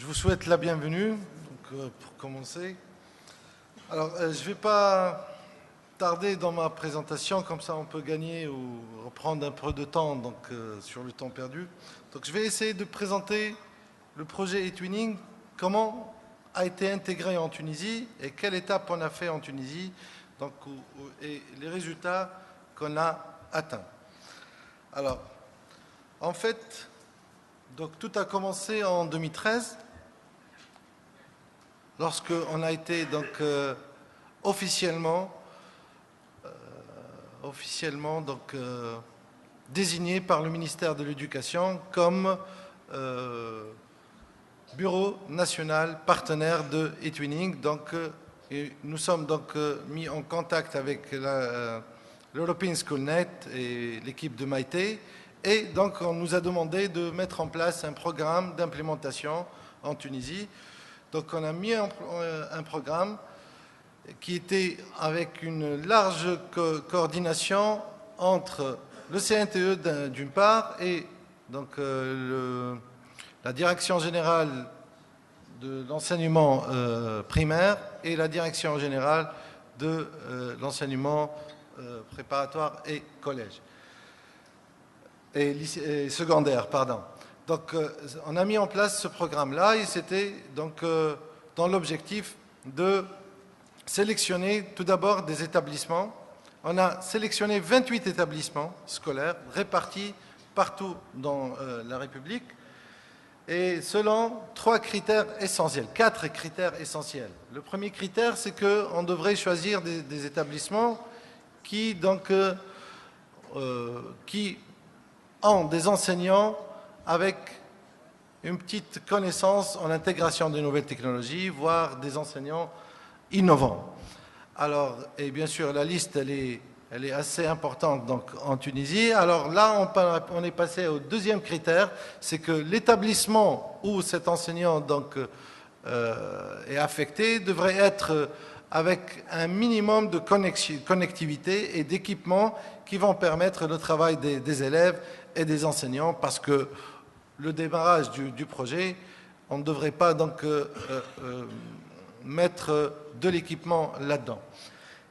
Je vous souhaite la bienvenue pour commencer. Alors, je ne vais pas tarder dans ma présentation, comme ça on peut gagner ou reprendre un peu de temps sur le temps perdu. Donc, je vais essayer de présenter le projet eTwinning, comment a été intégré en Tunisie et quelle étape on a fait en Tunisie et les résultats qu'on a atteints. Alors, en fait, tout a commencé en 2013, lorsqu'on a été officiellement désigné par le ministère de l'Éducation comme bureau national partenaire de eTwinning. Nous sommes mis en contact avec l'European SchoolNet et l'équipe de Maïté. Et donc, on nous a demandé de mettre en place un programme d'implémentation en Tunisie. Donc, on a mis un programme qui était avec une large coordination entre le CNTE d'une part et la Direction générale de l'enseignement primaire et la Direction générale de l'enseignement préparatoire et collège. Et secondaire, pardon. Donc, on a mis en place ce programme-là et c'était dans l'objectif de sélectionner tout d'abord des établissements. On a sélectionné 28 établissements scolaires répartis partout dans la République et selon 4 critères essentiels. Le premier critère, c'est qu'on devrait choisir des établissements qui ont des enseignants avec une petite connaissance en intégration de nouvelles technologies, voire des enseignants innovants. Alors, et bien sûr, la liste, elle est assez importante en Tunisie. Alors là, on est passé au deuxième critère, c'est que l'établissement où cet enseignant est affecté devrait être avec un minimum de connectivité et d'équipements qui vont permettre le travail des élèves et des enseignants, parce que le démarrage du projet, on ne devrait pas mettre de l'équipement là-dedans.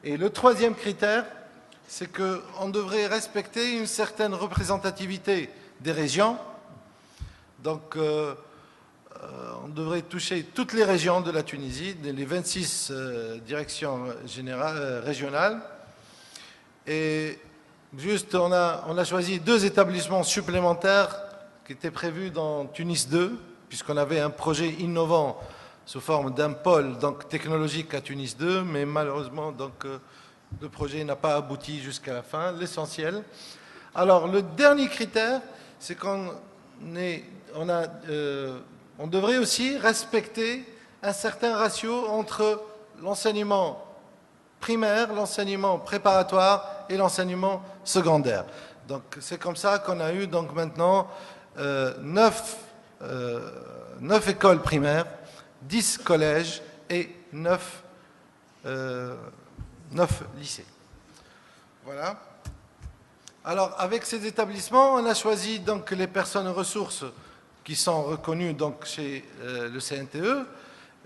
Et le troisième critère, c'est qu'on devrait respecter une certaine représentativité des régions. Donc, on devrait toucher toutes les régions de la Tunisie, les 26 directions régionales. Et juste, on a choisi 2 établissements supplémentaires qui étaient prévus dans Tunis 2, puisqu'on avait un projet innovant sous forme d'un pôle technologique à Tunis 2, mais malheureusement, le projet n'a pas abouti jusqu'à la fin, l'essentiel. Alors, le dernier critère, c'est qu'on devrait aussi respecter un certain ratio entre l'enseignement primaire, l'enseignement préparatoire et l'enseignement secondaire. Donc, c'est comme ça qu'on a eu maintenant 9 écoles primaires, 10 collèges et 9 lycées. Voilà. Alors, avec ces établissements, on a choisi les personnes ressources qui sont reconnues chez le CNTE.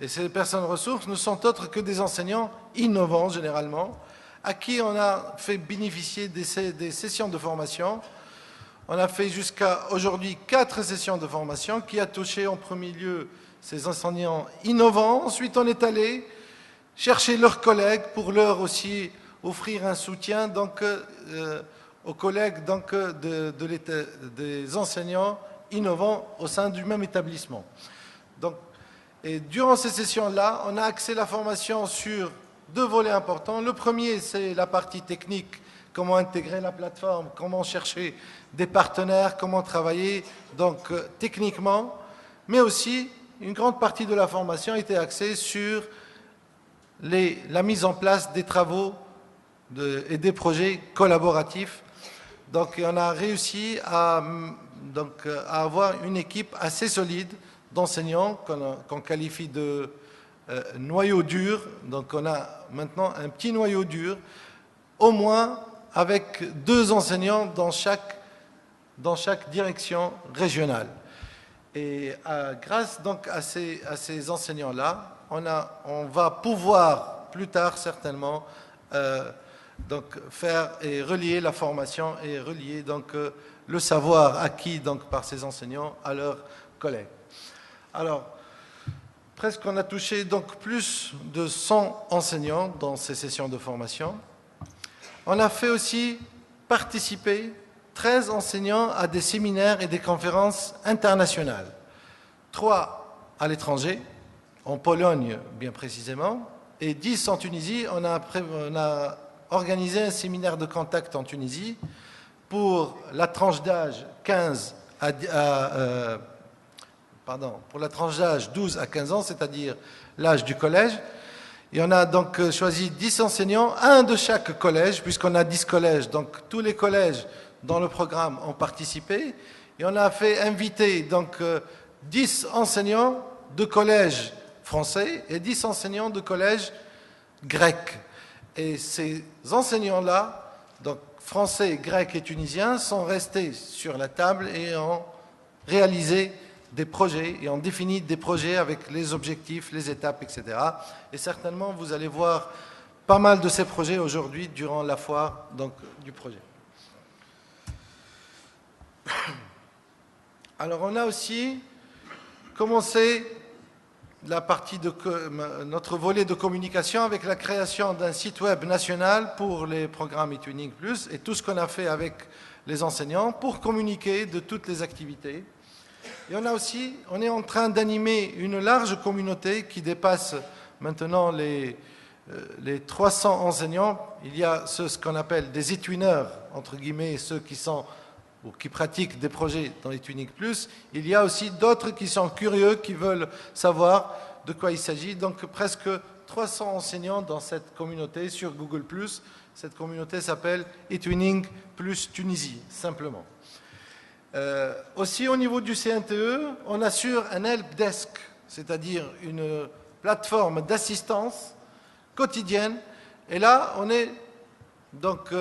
Et ces personnes ressources ne sont autres que des enseignants innovants, généralement, à qui on a fait bénéficier des sessions de formation. On a fait jusqu'à aujourd'hui 4 sessions de formation qui a touché en premier lieu ces enseignants innovants. Ensuite, on est allé chercher leurs collègues pour leur aussi offrir un soutien aux collègues des enseignants innovants au sein du même établissement. Et durant ces sessions-là, on a axé la formation sur 2 volets importants. Le premier, c'est la partie technique, comment intégrer la plateforme, comment chercher des partenaires, comment travailler techniquement, mais aussi une grande partie de la formation était axée sur la mise en place des travaux et des projets collaboratifs. Donc, on a réussi à avoir une équipe assez solide d'enseignants qu'on qualifie de noyau dur. Donc, on a maintenant un petit noyau dur, au moins avec 2 enseignants dans chaque direction régionale. Et grâce donc à ces enseignants-là, on va pouvoir plus tard certainement donc faire et relier la formation et relier donc le savoir acquis donc par ces enseignants à leurs collègues. Alors, presque on a touché donc plus de 100 enseignants dans ces sessions de formation. On a fait aussi participer 13 enseignants à des séminaires et des conférences internationales. 3 à l'étranger, en Pologne bien précisément, et 10 en Tunisie. On a organisé un séminaire de contact en Tunisie pour la tranche d'âge 12 à 15 ans, c'est-à-dire l'âge du collège. Et on a donc choisi 10 enseignants, un de chaque collège, puisqu'on a 10 collèges. Donc tous les collèges dans le programme ont participé. Et on a fait inviter donc 10 enseignants de collèges français et 10 enseignants de collèges grecs. Et ces enseignants-là, donc français, grecs et tunisiens, sont restés sur la table et ont réalisé des projets et ont défini des projets avec les objectifs, les étapes, etc. Et certainement, vous allez voir pas mal de ces projets aujourd'hui durant la foire donc, du projet. Alors, on a aussi commencé la partie de notre volet de communication avec la création d'un site web national pour les programmes eTwinning Plus et tout ce qu'on a fait avec les enseignants pour communiquer de toutes les activités. Et on est en train d'animer une large communauté qui dépasse maintenant les 300 enseignants. Il y a ce qu'on appelle des eTwinners, entre guillemets, ceux qui sont ou qui pratiquent des projets dans eTwinning Plus. Il y a aussi d'autres qui sont curieux, qui veulent savoir de quoi il s'agit. Donc presque 300 enseignants dans cette communauté sur Google+. Cette communauté s'appelle eTwinning Plus Tunisie, simplement. Aussi au niveau du CNTE, on assure un helpdesk, c'est-à-dire une plateforme d'assistance quotidienne. Et là, on est donc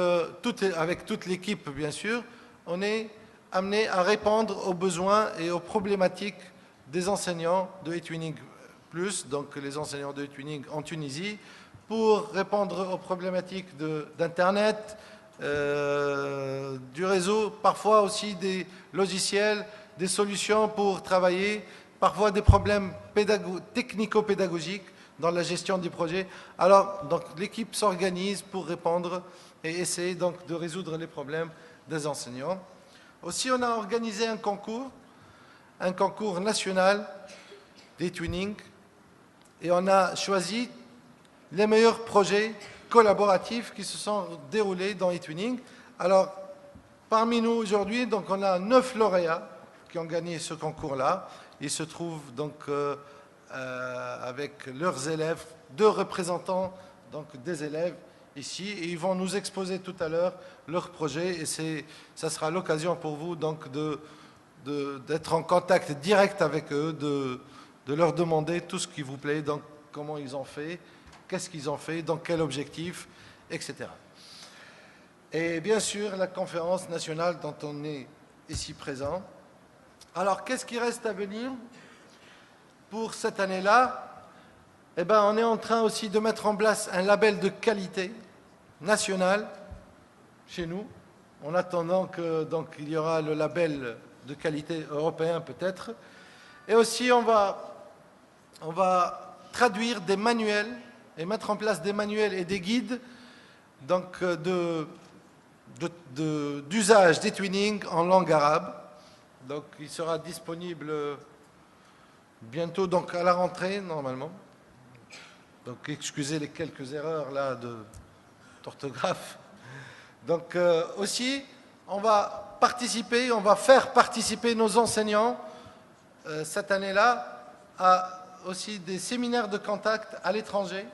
avec toute l'équipe, bien sûr, on est amené à répondre aux besoins et aux problématiques des enseignants de eTwinning Plus, donc les enseignants de eTwinning en Tunisie, pour répondre aux problématiques d'Internet, du réseau, parfois aussi des logiciels, des solutions pour travailler, parfois des problèmes technico-pédagogiques dans la gestion du projet. Alors, donc, l'équipe s'organise pour répondre et essayer donc de résoudre les problèmes des enseignants. Aussi, on a organisé un concours national d'eTwinning, et on a choisi les meilleurs projets collaboratifs qui se sont déroulés dans eTwinning. Alors, parmi nous aujourd'hui, donc on a 9 lauréats qui ont gagné ce concours-là. Ils se trouvent donc avec leurs élèves, 2 représentants donc des élèves ici, et ils vont nous exposer tout à l'heure leur projet, et ça sera l'occasion pour vous donc d'être en contact direct avec eux, de leur demander tout ce qui vous plaît, donc comment ils ont fait, qu'est-ce qu'ils ont fait, dans quel objectif, etc. Et bien sûr, la conférence nationale dont on est ici présent. Alors, qu'est-ce qui reste à venir pour cette année-là? Eh bien, on est en train aussi de mettre en place un label de qualité national chez nous, en attendant qu'il y aura le label de qualité européen peut-être. Et aussi, on va traduire des manuels et mettre en place des manuels et des guides donc, d'usage d'eTwinning en langue arabe. Donc, il sera disponible bientôt, donc à la rentrée normalement. Donc, excusez les quelques erreurs là d'orthographe. Donc, aussi, on va faire participer nos enseignants cette année-là à aussi des séminaires de contact à l'étranger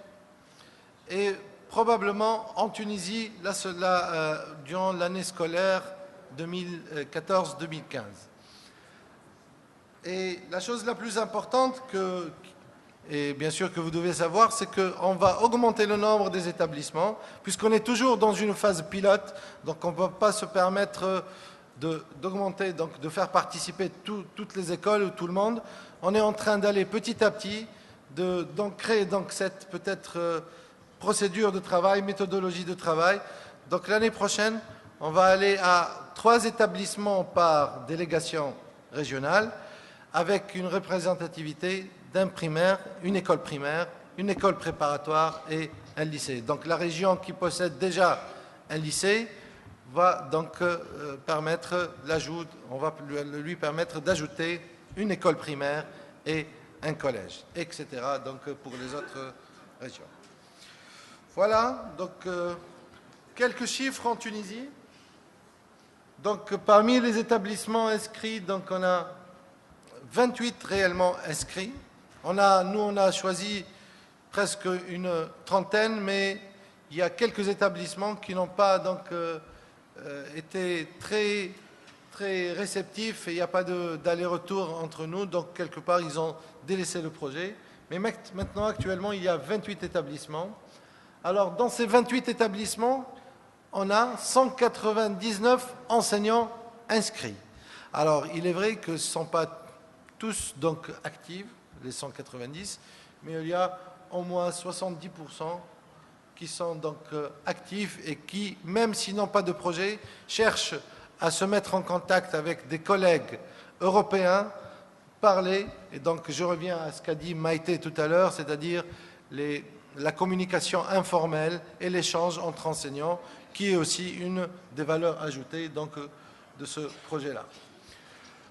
et probablement en Tunisie durant l'année scolaire 2014-2015. Et la chose la plus importante et bien sûr que vous devez savoir, c'est qu'on va augmenter le nombre des établissements, puisqu'on est toujours dans une phase pilote, donc on ne peut pas se permettre d'augmenter, donc de faire participer toutes les écoles ou tout le monde. On est en train d'aller petit à petit, de créer donc cette peut-être procédure de travail, méthodologie de travail. Donc l'année prochaine, on va aller à 3 établissements par délégation régionale, avec une représentativité d'un primaire, une école primaire, une école préparatoire et un lycée. Donc la région qui possède déjà un lycée va donc permettre l'ajout, on va lui permettre d'ajouter une école primaire et un collège, etc. Donc pour les autres régions. Voilà, donc quelques chiffres en Tunisie. Donc parmi les établissements inscrits, donc on a 28 réellement inscrits. Nous, on a choisi presque une trentaine, mais il y a quelques établissements qui n'ont pas donc, été très réceptifs et il n'y a pas d'aller-retour entre nous. Donc, quelque part, ils ont délaissé le projet. Mais maintenant, actuellement, il y a 28 établissements. Alors, dans ces 28 établissements, on a 199 enseignants inscrits. Alors, il est vrai que ce ne sont pas tous donc actifs, les 190, mais il y a au moins 70% qui sont donc actifs et qui, même s'ils n'ont pas de projet, cherchent à se mettre en contact avec des collègues européens, parler, et donc je reviens à ce qu'a dit Maïté tout à l'heure, c'est-à-dire la communication informelle et l'échange entre enseignants, qui est aussi une des valeurs ajoutées donc, de ce projet-là.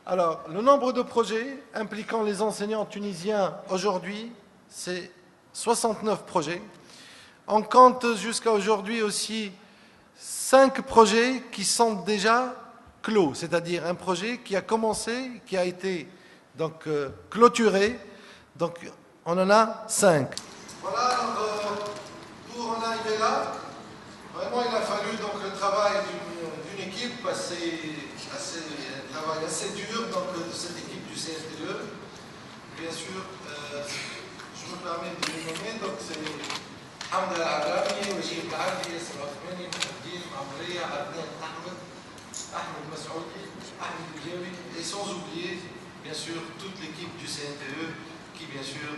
Alors, le nombre de projets impliquant les enseignants tunisiens aujourd'hui, c'est 69 projets. On compte jusqu'à aujourd'hui aussi 5 projets qui sont déjà clos, c'est-à-dire un projet qui a commencé, qui a été donc clôturé. Donc, on en a 5. Voilà, pour en arriver là, vraiment il a fallu donc le travail d'une équipe un travail assez dur donc, de cette équipe du CFTE. Bien sûr, je me permets de les nommer, donc c'est Hamda Al-Arami, Wajib Al-Adi, Yasser Othmani, Mohaddin, Amriya, Adnan Ahmed Masoudi, Ahmed Boujawi, et sans oublier, bien sûr, toute l'équipe du CNTE qui, bien sûr,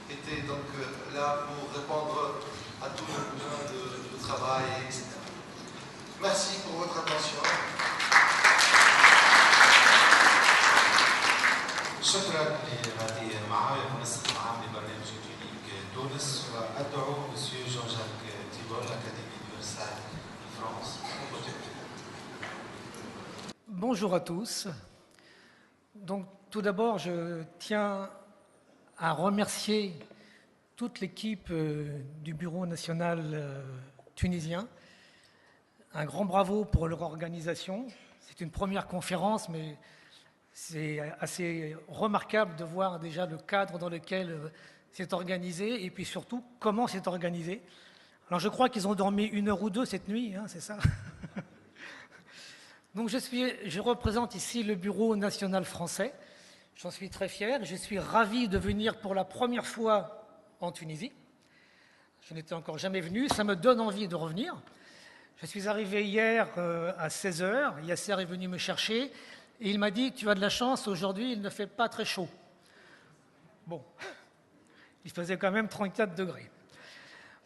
était donc là pour répondre à tous nos besoins de travail, etc. Merci pour votre attention. شكرا لهذه المعايير المنسق العام لبرنامج كلينيك تونس وادعو مسيو جون جاك تيبور l'Académie de Versailles de France. Bonjour à tous. Donc tout d'abord, je tiens à remercier toute l'équipe du Bureau national tunisien. Un grand bravo pour leur organisation. C'est une première conférence, mais c'est assez remarquable de voir déjà le cadre dans lequel c'est organisé et puis surtout comment c'est organisé. Alors je crois qu'ils ont dormi 1 heure ou 2 cette nuit, hein, c'est ça. Donc je représente ici le Bureau national français. J'en suis très fier. Je suis ravi de venir pour la première fois en Tunisie. Je n'étais encore jamais venu. Ça me donne envie de revenir. Je suis arrivé hier à 16 h. Yasser est venu me chercher et il m'a dit « Tu as de la chance, aujourd'hui il ne fait pas très chaud ». Bon, il faisait quand même 34 degrés.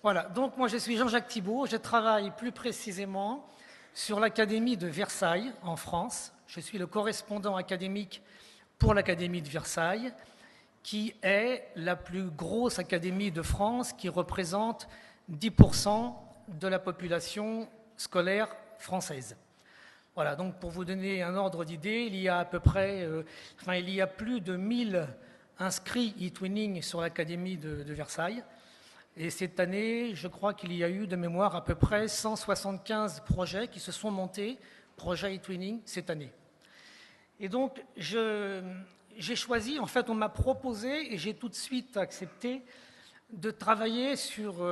Voilà, donc moi je suis Jean-Jacques Thibault. Je travaille plus précisément sur l'Académie de Versailles en France. Je suis le correspondant académique pour l'Académie de Versailles, qui est la plus grosse académie de France, qui représente 10% de la population scolaire française. Voilà, donc pour vous donner un ordre d'idée, il y a à peu près, il y a plus de 1000 inscrits e-twinning sur l'Académie de Versailles. Et cette année, je crois qu'il y a eu de mémoire à peu près 175 projets qui se sont montés, projets e-twinning, cette année. Et donc, j'ai choisi, en fait, on m'a proposé, et j'ai tout de suite accepté, de travailler sur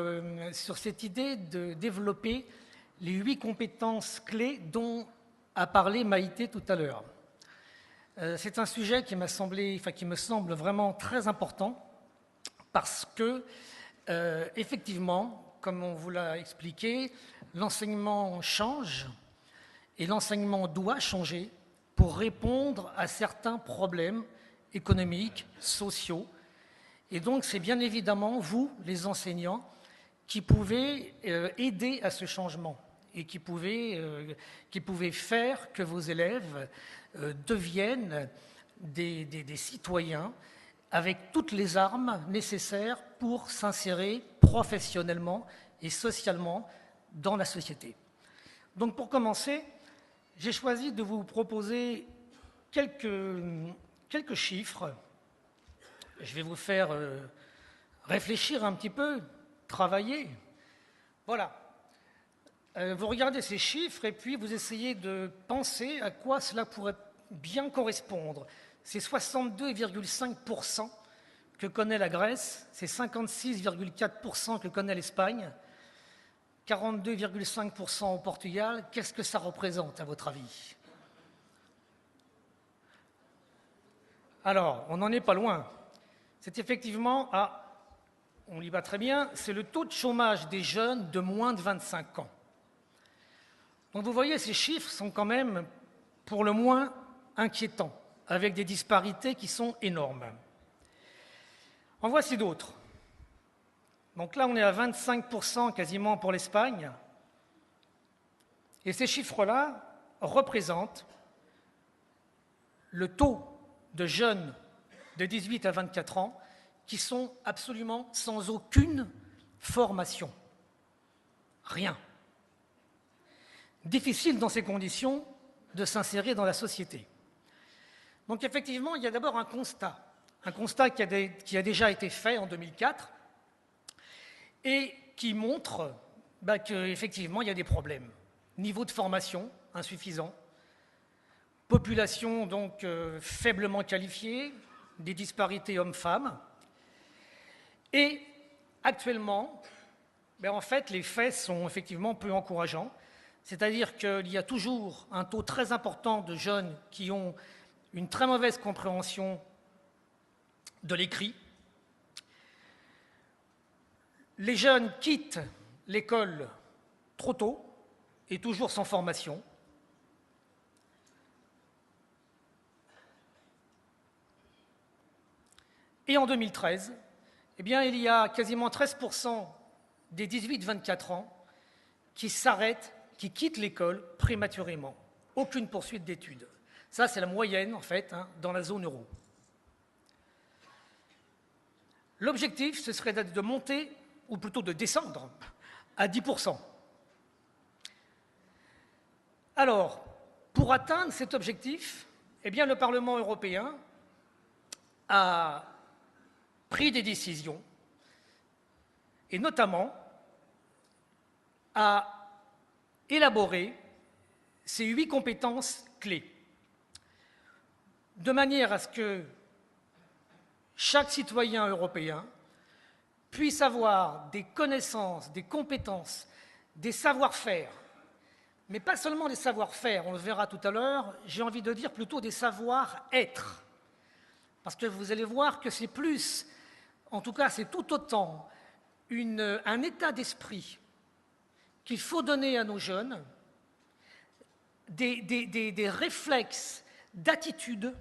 cette idée de développer les 8 compétences clés dont a parlé Maïté tout à l'heure. C'est un sujet qui me semble vraiment très important parce que, effectivement, comme on vous l'a expliqué, l'enseignement change et l'enseignement doit changer pour répondre à certains problèmes économiques, sociaux. Et donc, c'est bien évidemment vous, les enseignants, qui pouvez aider à ce changement et qui pouvez faire que vos élèves deviennent des citoyens avec toutes les armes nécessaires pour s'insérer professionnellement et socialement dans la société. Donc pour commencer, j'ai choisi de vous proposer quelques chiffres. Je vais vous faire réfléchir un petit peu, travailler. Voilà. Vous regardez ces chiffres et puis vous essayez de penser à quoi cela pourrait bien correspondre. C'est 62,5% que connaît la Grèce, c'est 56,4% que connaît l'Espagne, 42,5% au Portugal. Qu'est-ce que ça représente, à votre avis? Alors, on n'en est pas loin. C'est effectivement, on y va très bien, c'est le taux de chômage des jeunes de moins de 25 ans. Donc vous voyez, ces chiffres sont quand même pour le moins inquiétants, avec des disparités qui sont énormes. En voici d'autres. Donc là, on est à 25% quasiment pour l'Espagne. Et ces chiffres-là représentent le taux de jeunes de 18 à 24 ans qui sont absolument sans aucune formation. Rien. Difficile dans ces conditions de s'insérer dans la société. Donc effectivement, il y a d'abord un constat qui a déjà été fait en 2004 et qui montre qu'effectivement, il y a des problèmes. Niveau de formation insuffisant, population donc faiblement qualifiée, des disparités hommes-femmes. Et actuellement, en fait, les faits sont effectivement peu encourageants. C'est-à-dire qu'il y a toujours un taux très important de jeunes qui ont une très mauvaise compréhension de l'écrit. Les jeunes quittent l'école trop tôt et toujours sans formation. Et en 2013, il y a quasiment 13% des 18-24 ans qui s'arrêtent, qui quittent l'école prématurément. Aucune poursuite d'études. Ça, c'est la moyenne, en fait, dans la zone euro. L'objectif, ce serait de monter, ou plutôt de descendre, à 10%. Alors, pour atteindre cet objectif, le Parlement européen a pris des décisions, et notamment a élaboré ces 8 compétences clés, de manière à ce que chaque citoyen européen puisse avoir des connaissances, des compétences, des savoir-faire, mais pas seulement des savoir-faire, on le verra tout à l'heure, j'ai envie de dire plutôt des savoir-être. Parce que vous allez voir que c'est plus, en tout cas c'est tout autant, un état d'esprit qu'il faut donner à nos jeunes, des réflexes d'attitude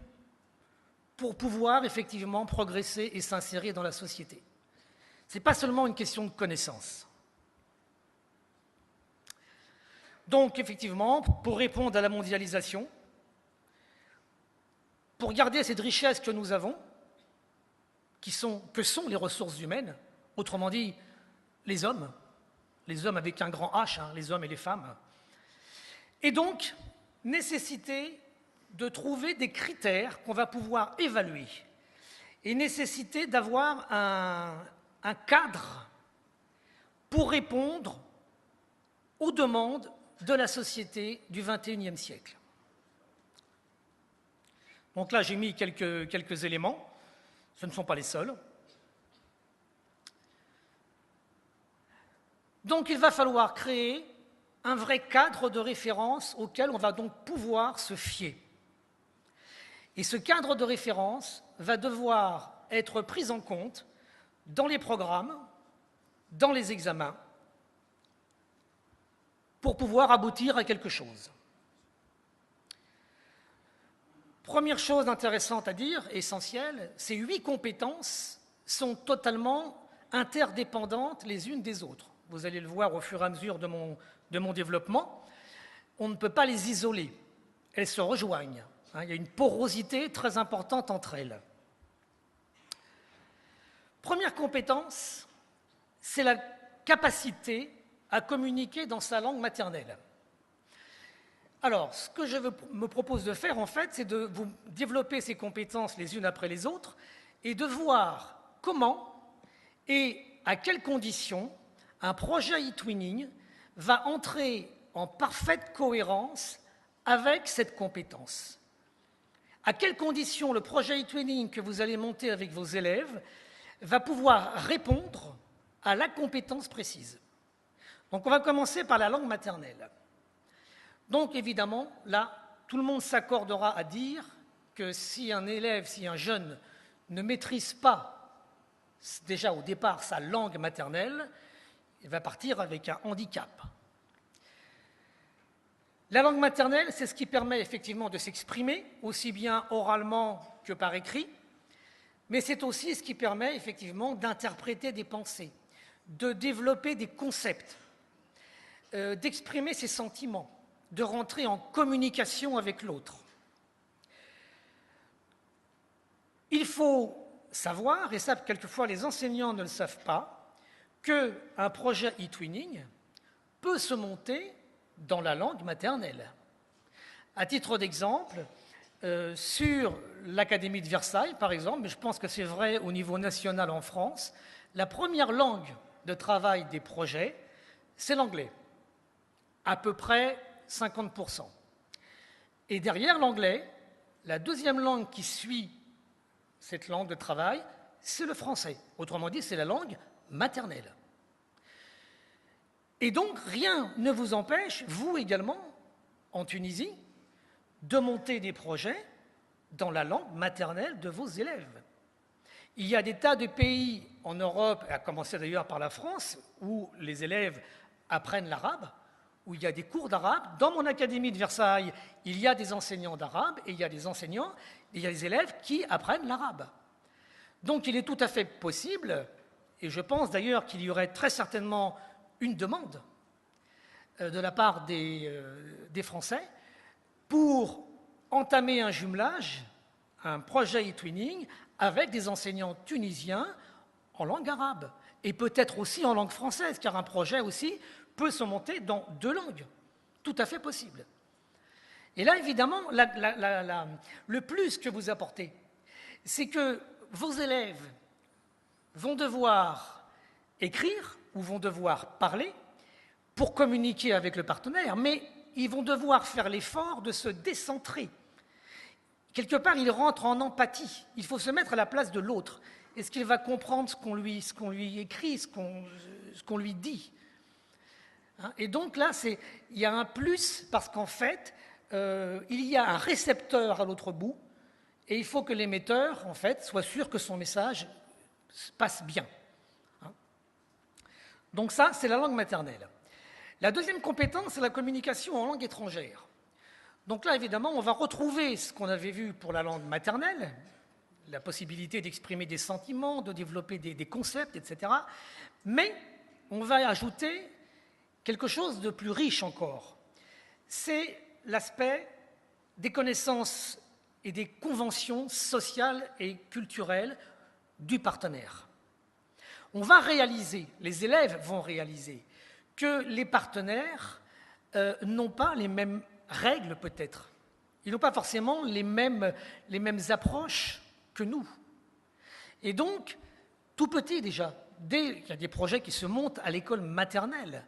pour pouvoir effectivement progresser et s'insérer dans la société. Ce n'est pas seulement une question de connaissance. Donc effectivement, pour répondre à la mondialisation, pour garder cette richesse que nous avons, que sont les ressources humaines, autrement dit les hommes avec un grand H, les hommes et les femmes, et donc nécessité de trouver des critères qu'on va pouvoir évaluer et nécessité d'avoir un cadre pour répondre aux demandes de la société du XXIe siècle. Donc là, j'ai mis quelques éléments, ce ne sont pas les seuls. Donc il va falloir créer un vrai cadre de référence auquel on va donc pouvoir se fier. Et ce cadre de référence va devoir être pris en compte dans les programmes, dans les examens, pour pouvoir aboutir à quelque chose. Première chose intéressante à dire, essentielle, ces 8 compétences sont totalement interdépendantes les unes des autres. Vous allez le voir au fur et à mesure de mon développement. On ne peut pas les isoler. Elles se rejoignent. Il y a une porosité très importante entre elles. Première compétence, c'est la capacité à communiquer dans sa langue maternelle. Alors, ce que je me propose de faire, en fait, c'est de vous développer ces compétences les unes après les autres et de voir comment et à quelles conditions un projet e-twinning va entrer en parfaite cohérence avec cette compétence. À quelles conditions le projet e-twinning que vous allez monter avec vos élèves va pouvoir répondre à la compétence précise. Donc, on va commencer par la langue maternelle. Donc, évidemment, là, tout le monde s'accordera à dire que si un élève, si un jeune ne maîtrise pas déjà au départ sa langue maternelle, il va partir avec un handicap. La langue maternelle, c'est ce qui permet effectivement de s'exprimer, aussi bien oralement que par écrit, mais c'est aussi ce qui permet effectivement d'interpréter des pensées, de développer des concepts, d'exprimer ses sentiments, de rentrer en communication avec l'autre. Il faut savoir, et ça quelquefois les enseignants ne le savent pas, qu'un projet e-twinning peut se monter dans la langue maternelle. À titre d'exemple, sur l'Académie de Versailles, par exemple, mais je pense que c'est vrai au niveau national en France, la première langue de travail des projets, c'est l'anglais, à peu près 50%. Et derrière l'anglais, la deuxième langue qui suit cette langue de travail, c'est le français. Autrement dit, c'est la langue maternelle. Et donc, rien ne vous empêche, vous également, en Tunisie, de monter des projets dans la langue maternelle de vos élèves. Il y a des tas de pays en Europe, à commencer d'ailleurs par la France, où les élèves apprennent l'arabe, où il y a des cours d'arabe. Dans mon académie de Versailles, il y a des enseignants d'arabe et il y a des enseignants, il y a des élèves qui apprennent l'arabe. Donc il est tout à fait possible, et je pense d'ailleurs qu'il y aurait très certainement une demande de la part des Français pour entamer un jumelage, un projet e-twinning avec des enseignants tunisiens en langue arabe et peut-être aussi en langue française, car un projet aussi peut se monter dans 2 langues, tout à fait possible. Et là, évidemment, le plus que vous apportez, c'est que vos élèves vont devoir écrire ou vont devoir parler pour communiquer avec le partenaire, mais ils vont devoir faire l'effort de se décentrer. Quelque part, ils rentrent en empathie. Il faut se mettre à la place de l'autre. Est-ce qu'il va comprendre ce qu'on lui écrit, ce qu'on lui dit? Et donc là, il y a un plus parce qu'en fait, il y a un récepteur à l'autre bout et il faut que l'émetteur, en fait, soit sûr que son message passe bien. Donc ça, c'est la langue maternelle. La deuxième compétence, c'est la communication en langue étrangère. Donc là, évidemment, on va retrouver ce qu'on avait vu pour la langue maternelle, la possibilité d'exprimer des sentiments, de développer des concepts, etc. Mais on va ajouter quelque chose de plus riche encore. C'est l'aspect des connaissances et des conventions sociales et culturelles du partenaire. On va réaliser, les élèves vont réaliser, que les partenaires n'ont pas les mêmes règles peut-être. Ils n'ont pas forcément les mêmes approches que nous. Et donc, tout petit déjà, il y a des projets qui se montent à l'école maternelle.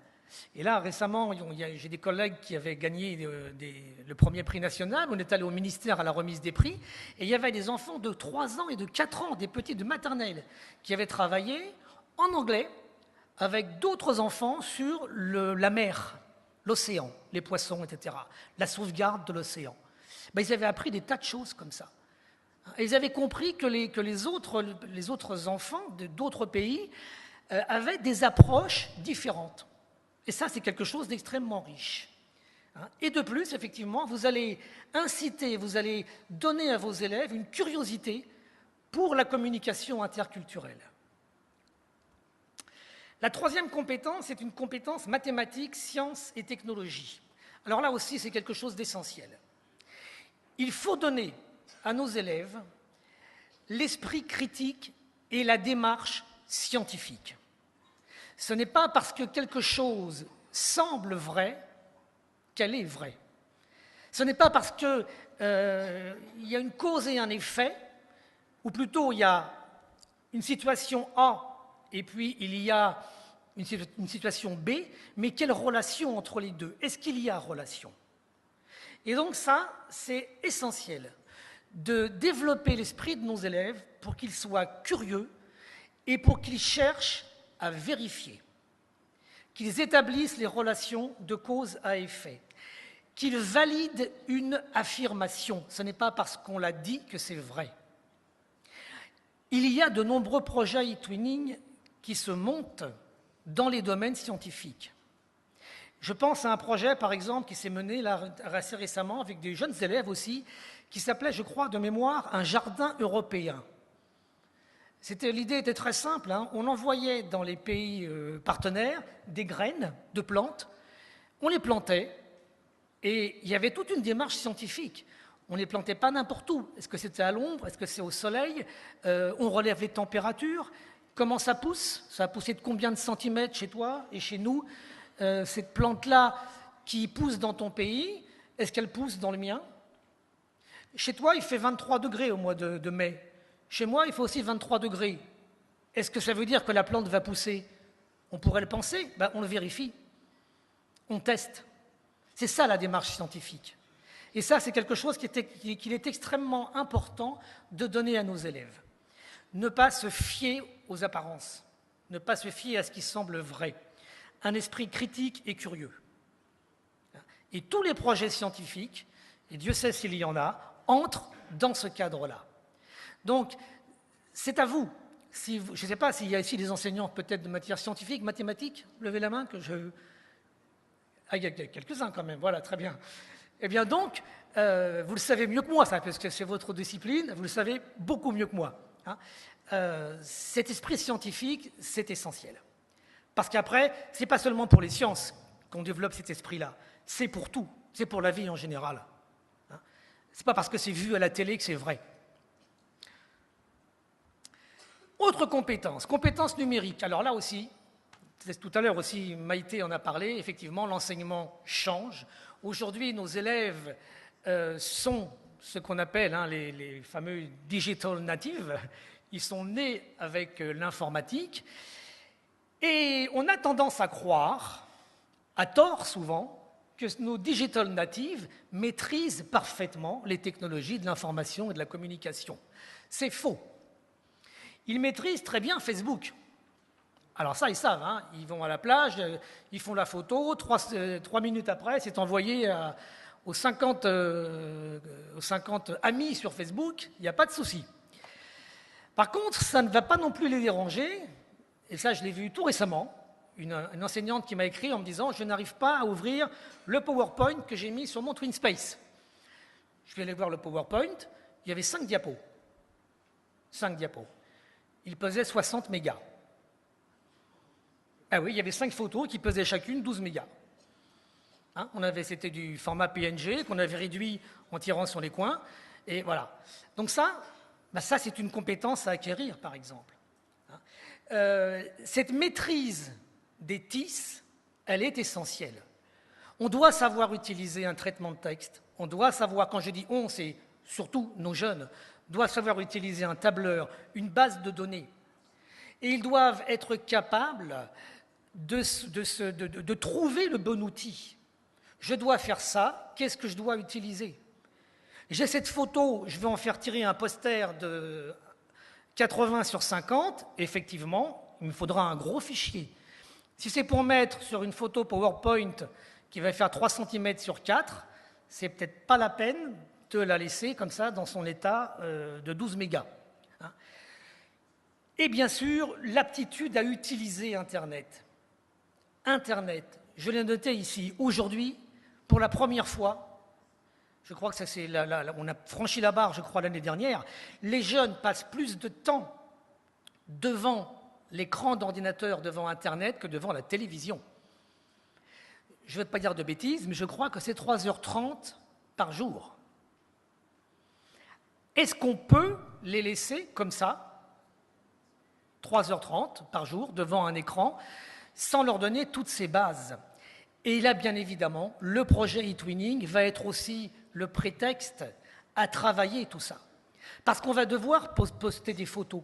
Et là, récemment, j'ai des collègues qui avaient gagné le premier prix national. On est allé au ministère à la remise des prix. Et il y avait des enfants de 3 ans et de 4 ans, des petits de maternelle, qui avaient travaillé en anglais avec d'autres enfants sur la mer, l'océan, les poissons, etc., la sauvegarde de l'océan. Ils avaient appris des tas de choses comme ça. Et ils avaient compris que les autres enfants d'autres pays avaient des approches différentes. Et ça, c'est quelque chose d'extrêmement riche. Et de plus, effectivement, vous allez inciter, vous allez donner à vos élèves une curiosité pour la communication interculturelle. La troisième compétence est une compétence mathématiques, sciences et technologies. Alors là aussi, c'est quelque chose d'essentiel. Il faut donner à nos élèves l'esprit critique et la démarche scientifique. Ce n'est pas parce que quelque chose semble vrai qu'elle est vraie. Ce n'est pas parce qu'il y a une cause et un effet, ou plutôt il y a une situation A et puis il y a une situation B, mais quelle relation entre les deux? Est-ce qu'il y a relation? Et donc ça, c'est essentiel de développer l'esprit de nos élèves pour qu'ils soient curieux et pour qu'ils cherchent à vérifier, qu'ils établissent les relations de cause à effet, qu'ils valident une affirmation. Ce n'est pas parce qu'on l'a dit que c'est vrai. Il y a de nombreux projets e-twinning qui se montent dans les domaines scientifiques. Je pense à un projet, par exemple, qui s'est mené là, assez récemment avec des jeunes élèves aussi, qui s'appelait, je crois, de mémoire, un jardin européen. L'idée était très simple, hein. On envoyait dans les pays partenaires des graines de plantes, on les plantait, et il y avait toute une démarche scientifique. On ne les plantait pas n'importe où. Est-ce que c'était à l'ombre? Est-ce que c'est au soleil? On relève les températures. Comment ça pousse? Ça a poussé de combien de centimètres chez toi et chez nous? Cette plante-là qui pousse dans ton pays, est-ce qu'elle pousse dans le mien? Chez toi, il fait 23 degrés au mois de mai. Chez moi, il fait aussi 23 degrés. Est-ce que ça veut dire que la plante va pousser? On pourrait le penser. Ben, on le vérifie. On teste. C'est ça la démarche scientifique. Et ça, c'est quelque chose qu'il est extrêmement important de donner à nos élèves. Ne pas se fier aux apparences, ne pas se fier à ce qui semble vrai. Un esprit critique et curieux. Et tous les projets scientifiques, et Dieu sait s'il y en a, entrent dans ce cadre-là. Donc, c'est à vous. Je ne sais pas s'il y a ici des enseignants peut-être de matière scientifique, mathématiques. Levez la main que je... Ah, il y a quelques-uns quand même, voilà, très bien. Eh bien donc, vous le savez mieux que moi, ça, parce que c'est votre discipline, vous le savez beaucoup mieux que moi. Hein. Cet esprit scientifique, c'est essentiel. Parce qu'après, ce n'est pas seulement pour les sciences qu'on développe cet esprit-là, c'est pour tout, c'est pour la vie en général. Hein. Ce n'est pas parce que c'est vu à la télé que c'est vrai. Autre compétence, compétence numérique. Alors là aussi, tout à l'heure aussi, Maïté en a parlé, effectivement, l'enseignement change. Aujourd'hui, nos élèves sont ce qu'on appelle les fameux digital natives. Ils sont nés avec l'informatique. Et on a tendance à croire, à tort souvent, que nos digital natives maîtrisent parfaitement les technologies de l'information et de la communication. C'est faux. Ils maîtrisent très bien Facebook. Alors ça, ils savent, hein. Ils vont à la plage, ils font la photo, 3 minutes après, c'est envoyé aux 50 amis sur Facebook, il n'y a pas de souci. Par contre, ça ne va pas non plus les déranger, et ça je l'ai vu tout récemment, une enseignante qui m'a écrit en me disant « Je n'arrive pas à ouvrir le PowerPoint que j'ai mis sur mon TwinSpace ». Je vais aller voir le PowerPoint, il y avait 5 diapos. 5 diapos. Il pesait 60 mégas. Ah oui, il y avait 5 photos qui pesaient chacune 12 mégas. Hein, c'était du format PNG qu'on avait réduit en tirant sur les coins. Et voilà. Donc ça, ça c'est une compétence à acquérir, par exemple. Hein, cette maîtrise des TIS, elle est essentielle. On doit savoir utiliser un traitement de texte. On doit savoir, quand je dis on, c'est surtout nos jeunes, doivent savoir utiliser un tableur, une base de données. Et ils doivent être capables de trouver le bon outil. Je dois faire ça, qu'est-ce que je dois utiliser? J'ai cette photo, je vais en faire tirer un poster de 80 sur 50, effectivement, il me faudra un gros fichier. Si c'est pour mettre sur une photo PowerPoint qui va faire 3 cm sur 4, c'est peut-être pas la peine de la laisser comme ça dans son état de 12 mégas. Hein. Et bien sûr, l'aptitude à utiliser Internet. Internet, je l'ai noté ici, aujourd'hui, pour la première fois, je crois que ça, on a franchi la barre, je crois, l'année dernière, les jeunes passent plus de temps devant l'écran d'ordinateur, devant Internet, que devant la télévision. Je ne vais pas dire de bêtises, mais je crois que c'est 3h30 par jour. Est-ce qu'on peut les laisser comme ça, 3h30 par jour, devant un écran, sans leur donner toutes ces bases? Et là, bien évidemment, le projet eTwinning va être aussi le prétexte à travailler tout ça. Parce qu'on va devoir poster des photos,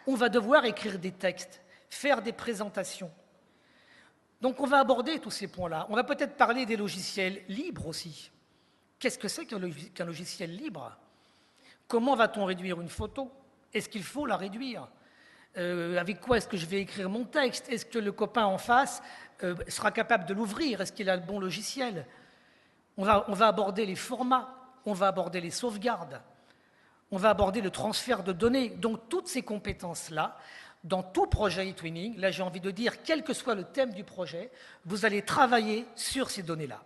on va devoir écrire des textes, faire des présentations. Donc on va aborder tous ces points-là. On va peut-être parler des logiciels libres aussi. Qu'est-ce que c'est qu'un logiciel libre? Comment va-t-on réduire une photo? Est-ce qu'il faut la réduire? Avec quoi est-ce que je vais écrire mon texte? Est-ce que le copain en face sera capable de l'ouvrir? Est-ce qu'il a le bon logiciel? On va aborder les formats, on va aborder les sauvegardes, on va aborder le transfert de données. Donc toutes ces compétences-là, dans tout projet eTwinning, là j'ai envie de dire, quel que soit le thème du projet, vous allez travailler sur ces données-là.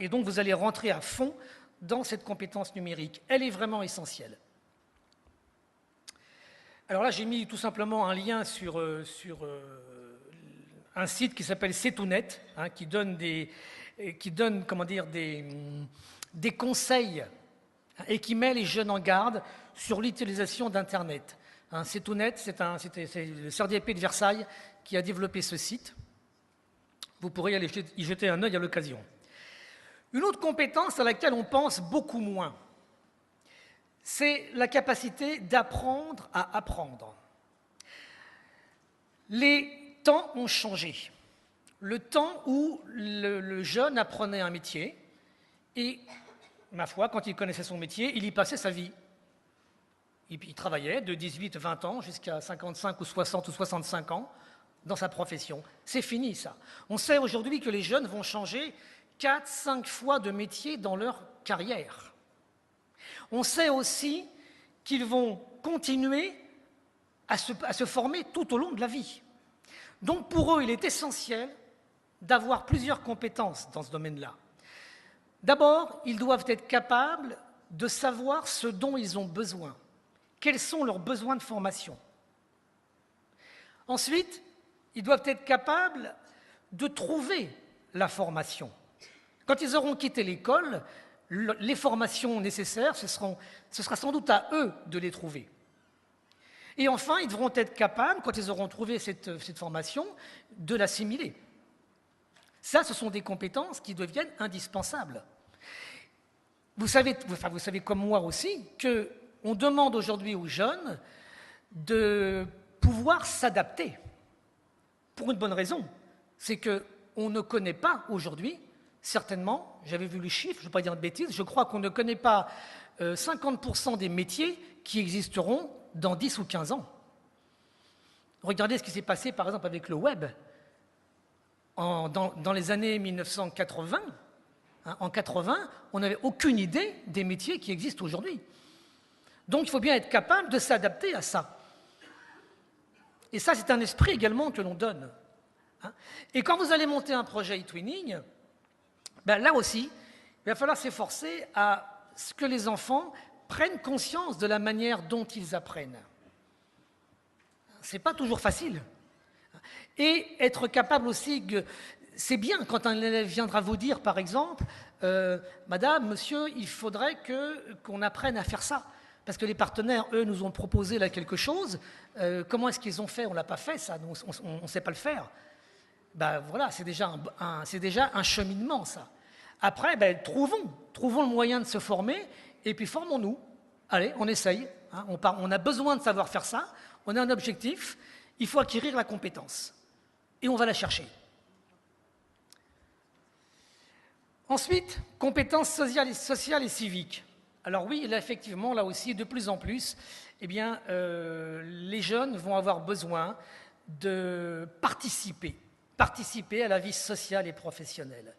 Et donc vous allez rentrer à fond dans cette compétence numérique. Elle est vraiment essentielle. Alors là, j'ai mis tout simplement un lien sur un site qui s'appelle Setounet, qui donne comment dire, des conseils et qui met les jeunes en garde sur l'utilisation d'Internet. Setounet, c'est le CRDP de Versailles qui a développé ce site. Vous pourrez y jeter un œil à l'occasion. Une autre compétence à laquelle on pense beaucoup moins, c'est la capacité d'apprendre à apprendre. Les temps ont changé. Le temps où le jeune apprenait un métier et, ma foi, quand il connaissait son métier, il y passait sa vie. Il travaillait de 18, 20 ans jusqu'à 55 ou 60 ou 65 ans dans sa profession. C'est fini, ça. On sait aujourd'hui que les jeunes vont changer 4, 5 fois de métier dans leur carrière. On sait aussi qu'ils vont continuer à se former tout au long de la vie. Donc pour eux, il est essentiel d'avoir plusieurs compétences dans ce domaine-là. D'abord, ils doivent être capables de savoir ce dont ils ont besoin. Quels sont leurs besoins de formation? Ensuite, ils doivent être capables de trouver la formation. Quand ils auront quitté l'école, les formations nécessaires, ce sera sans doute à eux de les trouver. Et enfin, ils devront être capables, quand ils auront trouvé cette formation, de l'assimiler. Ça, ce sont des compétences qui deviennent indispensables. Vous savez comme moi aussi, qu'on demande aujourd'hui aux jeunes de pouvoir s'adapter. Pour une bonne raison, c'est qu'on ne connaît pas aujourd'hui, certainement, j'avais vu les chiffres, je ne vais pas dire de bêtises, je crois qu'on ne connaît pas 50% des métiers qui existeront dans 10 ou 15 ans. Regardez ce qui s'est passé par exemple avec le web. Dans les années 1980, en 80, on n'avait aucune idée des métiers qui existent aujourd'hui. Donc il faut bien être capable de s'adapter à ça. Et ça, c'est un esprit également que l'on donne. Et quand vous allez monter un projet eTwinning, là aussi, il va falloir s'efforcer à ce que les enfants prennent conscience de la manière dont ils apprennent. Ce n'est pas toujours facile. Et être capable aussi que c'est bien quand un élève viendra vous dire, par exemple, Madame, Monsieur, il faudrait qu'on apprenne à faire ça. Parce que les partenaires, eux, nous ont proposé là quelque chose. Comment est-ce qu'ils ont fait? On ne l'a pas fait, ça. On ne sait pas le faire. Voilà, c'est déjà un cheminement, ça. Après, trouvons le moyen de se former et puis formons-nous. Allez, on essaye. On a besoin de savoir faire ça. On a un objectif. Il faut acquérir la compétence. Et on va la chercher. Ensuite, compétences sociales et civiques. Alors oui, là, effectivement, là aussi, de plus en plus, les jeunes vont avoir besoin de participer à la vie sociale et professionnelle.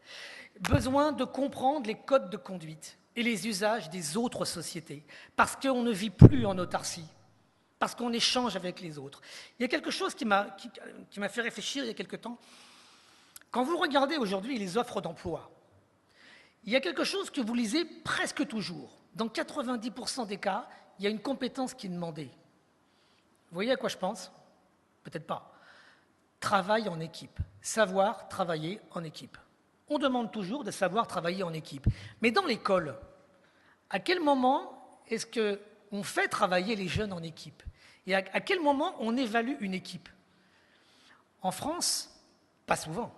Besoin de comprendre les codes de conduite et les usages des autres sociétés, parce qu'on ne vit plus en autarcie, parce qu'on échange avec les autres. Il y a quelque chose qui m'a fait réfléchir il y a quelque temps. Quand vous regardez aujourd'hui les offres d'emploi, il y a quelque chose que vous lisez presque toujours. Dans 90% des cas, il y a une compétence qui est demandée. Vous voyez à quoi je pense? Peut-être pas. Travail en équipe. Savoir travailler en équipe. On demande toujours de savoir travailler en équipe. Mais dans l'école, à quel moment est-ce qu'on fait travailler les jeunes en équipe? Et à quel moment on évalue une équipe? En France, pas souvent.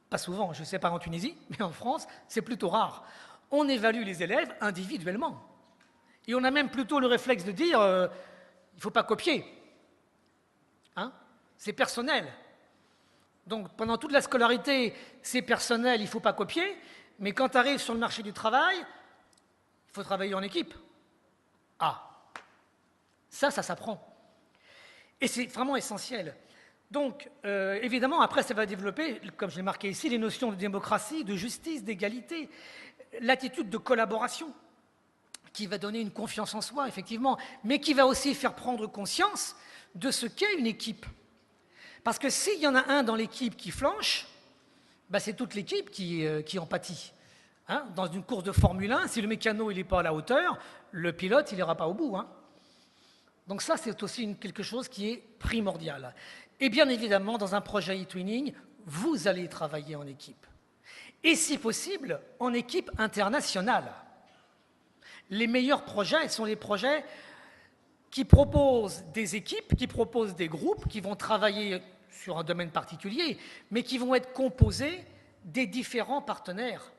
Pas souvent, je ne sais pas en Tunisie, mais en France, c'est plutôt rare. On évalue les élèves individuellement. Et on a même plutôt le réflexe de dire il ne faut pas copier. Hein? C'est personnel. Donc pendant toute la scolarité, c'est personnel, il ne faut pas copier. Mais quand tu arrives sur le marché du travail, il faut travailler en équipe. Ah, ça s'apprend. Et c'est vraiment essentiel. Donc, évidemment, après, ça va développer, comme je l'ai marqué ici, les notions de démocratie, de justice, d'égalité, l'attitude de collaboration, qui va donner une confiance en soi, effectivement, mais qui va aussi faire prendre conscience de ce qu'est une équipe. Parce que s'il y en a un dans l'équipe qui flanche, bah, c'est toute l'équipe qui en pâtit. Hein? Dans une course de Formule 1, si le mécano n'est pas à la hauteur, le pilote il n'ira pas au bout. Hein? Donc ça, c'est aussi quelque chose qui est primordial. Et bien évidemment, dans un projet e-twinning, vous allez travailler en équipe. Et si possible, en équipe internationale. Les meilleurs projets sont les projets qui proposent des équipes, qui proposent des groupes, qui vont travailler sur un domaine particulier, mais qui vont être composés des différents partenaires.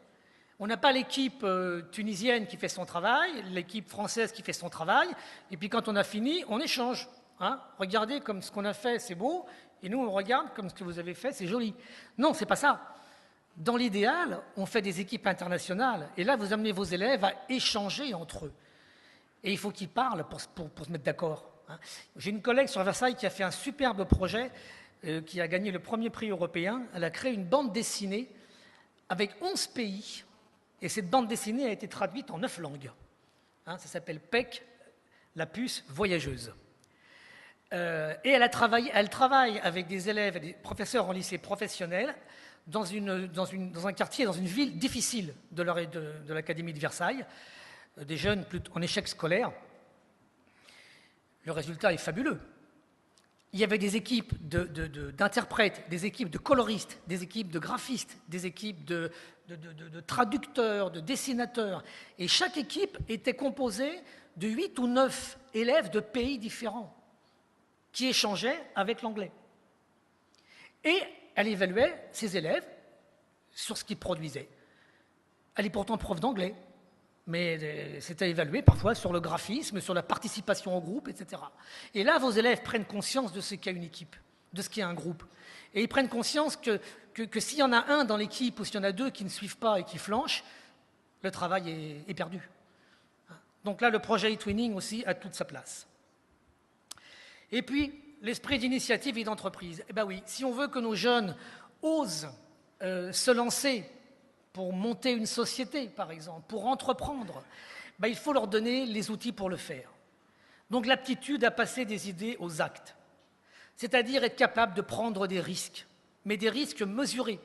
On n'a pas l'équipe tunisienne qui fait son travail, l'équipe française qui fait son travail, et puis quand on a fini, on échange. Hein? Regardez comme ce qu'on a fait, c'est beau, et nous on regarde comme ce que vous avez fait, c'est joli. Non, c'est pas ça. Dans l'idéal, on fait des équipes internationales, et là vous amenez vos élèves à échanger entre eux. Et il faut qu'ils parlent pour se mettre d'accord. Hein? J'ai une collègue sur Versailles qui a fait un superbe projet, qui a gagné le premier prix européen. Elle a créé une bande dessinée avec 11 pays, et cette bande dessinée a été traduite en 9 langues. Hein, ça s'appelle PEC, la puce voyageuse. Et elle travaille avec des élèves et des professeurs en lycée professionnel dans un quartier, dans une ville difficile de l'Académie de Versailles, des jeunes en échec scolaire. Le résultat est fabuleux. Il y avait des équipes d'interprètes, des équipes de coloristes, des équipes de graphistes, des équipes de traducteurs, de dessinateurs. Et chaque équipe était composée de 8 ou 9 élèves de pays différents qui échangeaient avec l'anglais. Et elle évaluait ses élèves sur ce qu'ils produisaient. Elle est pourtant prof d'anglais, mais c'était évalué parfois sur le graphisme, sur la participation au groupe, etc. Et là, vos élèves prennent conscience de ce qu'est une équipe, de ce qu'est un groupe. Et ils prennent conscience que s'il y en a un dans l'équipe ou s'il y en a deux qui ne suivent pas et qui flanchent, le travail est perdu. Donc là, le projet e-twinning aussi a toute sa place. Et puis, l'esprit d'initiative et d'entreprise. Eh bien oui, si on veut que nos jeunes osent se lancer pour monter une société, par exemple, pour entreprendre, ben, il faut leur donner les outils pour le faire. Donc l'aptitude à passer des idées aux actes, c'est-à-dire être capable de prendre des risques, mais des risques mesurés,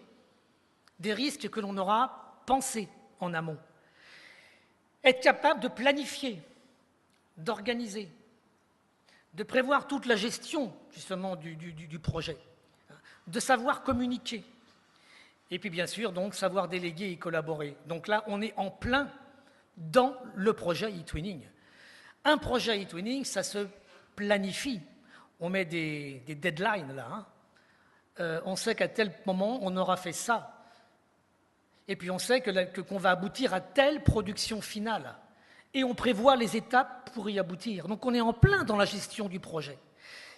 des risques que l'on aura pensés en amont. Être capable de planifier, d'organiser, de prévoir toute la gestion, justement, du projet, de savoir communiquer, et puis bien sûr, donc, savoir déléguer et collaborer. Donc là, on est en plein dans le projet e-twinning. Un projet e-twinning, ça se planifie. On met des deadlines, là. Hein. On sait qu'à tel moment, on aura fait ça. Et puis on sait qu'on va aboutir à telle production finale. Et on prévoit les étapes pour y aboutir. Donc on est en plein dans la gestion du projet.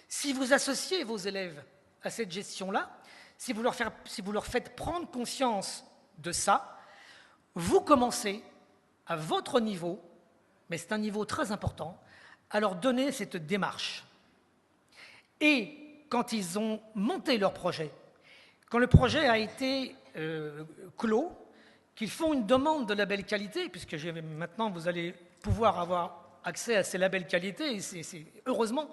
Si vous associez vos élèves à cette gestion-là, si vous leur faites prendre conscience de ça, vous commencez à votre niveau, mais c'est un niveau très important, à leur donner cette démarche. Et quand ils ont monté leur projet, quand le projet a été clos, qu'ils font une demande de label qualité, puisque maintenant vous allez pouvoir avoir accès à ces labels qualité, et heureusement,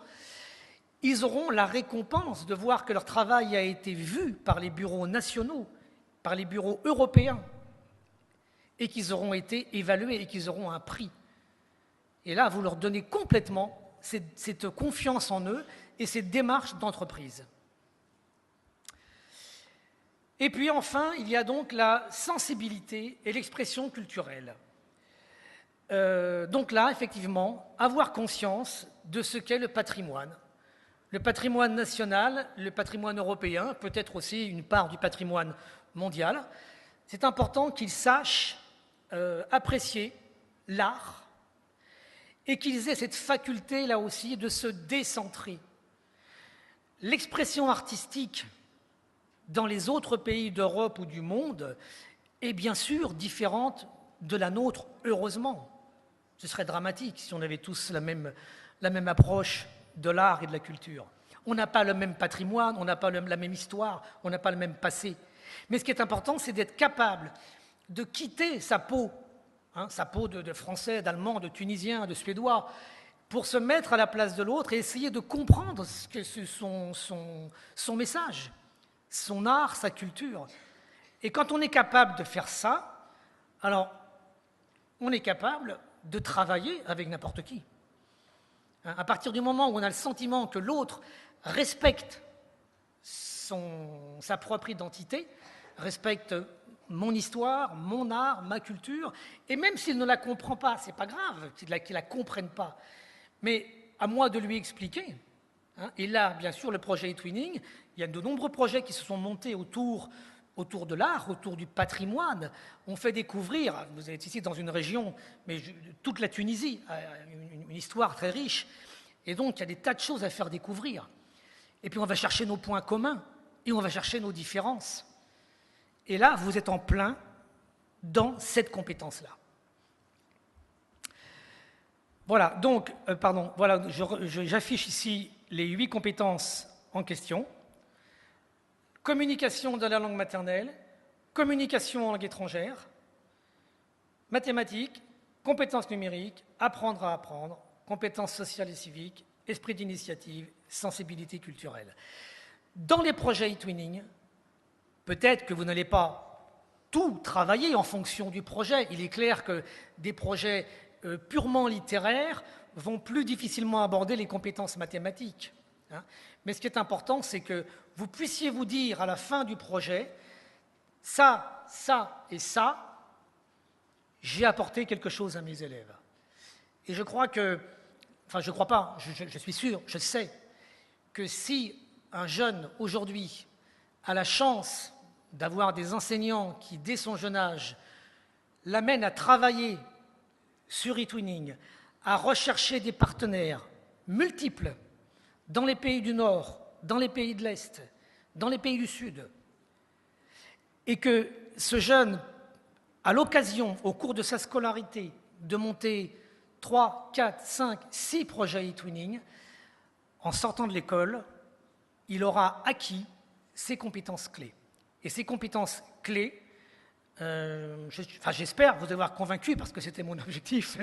ils auront la récompense de voir que leur travail a été vu par les bureaux nationaux, par les bureaux européens. et qu'ils auront été évalués et qu'ils auront un prix. Et là, vous leur donnez complètement cette confiance en eux et cette démarche d'entreprise. Et puis enfin, il y a donc la sensibilité et l'expression culturelle. Donc là, effectivement, avoir conscience de ce qu'est le patrimoine national, le patrimoine européen, peut-être aussi une part du patrimoine mondial. C'est important qu'ils sachent apprécier l'art et qu'ils aient cette faculté, là aussi, de se décentrer. L'expression artistique dans les autres pays d'Europe ou du monde est bien sûr différente de la nôtre, heureusement. Ce serait dramatique si on avait tous la même approche de l'art et de la culture. On n'a pas le même patrimoine, on n'a pas la même histoire, on n'a pas le même passé. Mais ce qui est important, c'est d'être capable de quitter sa peau de Français, d'Allemand, de Tunisien, de Suédois, pour se mettre à la place de l'autre et essayer de comprendre son message, son art, sa culture. Et quand on est capable de faire ça, alors on est capable de travailler avec n'importe qui. À partir du moment où on a le sentiment que l'autre respecte sa propre identité, respecte mon histoire, mon art, ma culture, et même s'il ne la comprend pas, c'est pas grave qu'il ne la comprenne pas, mais à moi de lui expliquer. Et là, bien sûr, le projet eTwinning, il y a de nombreux projets qui se sont montés autour de l'art, autour du patrimoine. On fait découvrir, vous êtes ici dans une région, mais toute la Tunisie a une histoire très riche, et donc il y a des tas de choses à faire découvrir. Et puis on va chercher nos points communs, et on va chercher nos différences. Et là, vous êtes en plein dans cette compétence-là. Voilà, donc, j'affiche ici les 8 compétences en question. Communication dans la langue maternelle, communication en langue étrangère, mathématiques, compétences numériques, apprendre à apprendre, compétences sociales et civiques, esprit d'initiative, sensibilité culturelle. Dans les projets eTwinning, peut-être que vous n'allez pas tout travailler en fonction du projet. Il est clair que des projets purement littéraires vont plus difficilement aborder les compétences mathématiques. Mais ce qui est important, c'est que vous puissiez vous dire à la fin du projet, ça, ça et ça, j'ai apporté quelque chose à mes élèves. Et je crois que, enfin je ne crois pas, je suis sûr, je sais, que si un jeune aujourd'hui a la chance d'avoir des enseignants qui, dès son jeune âge, l'amènent à travailler sur eTwinning, à rechercher des partenaires multiples dans les pays du Nord, dans les pays de l'Est, dans les pays du Sud, et que ce jeune a l'occasion, au cours de sa scolarité, de monter 3, 4, 5, 6 projets eTwinning, en sortant de l'école, il aura acquis ses compétences clés. Et ces compétences clés, j'espère vous avoir convaincu, parce que c'était mon objectif,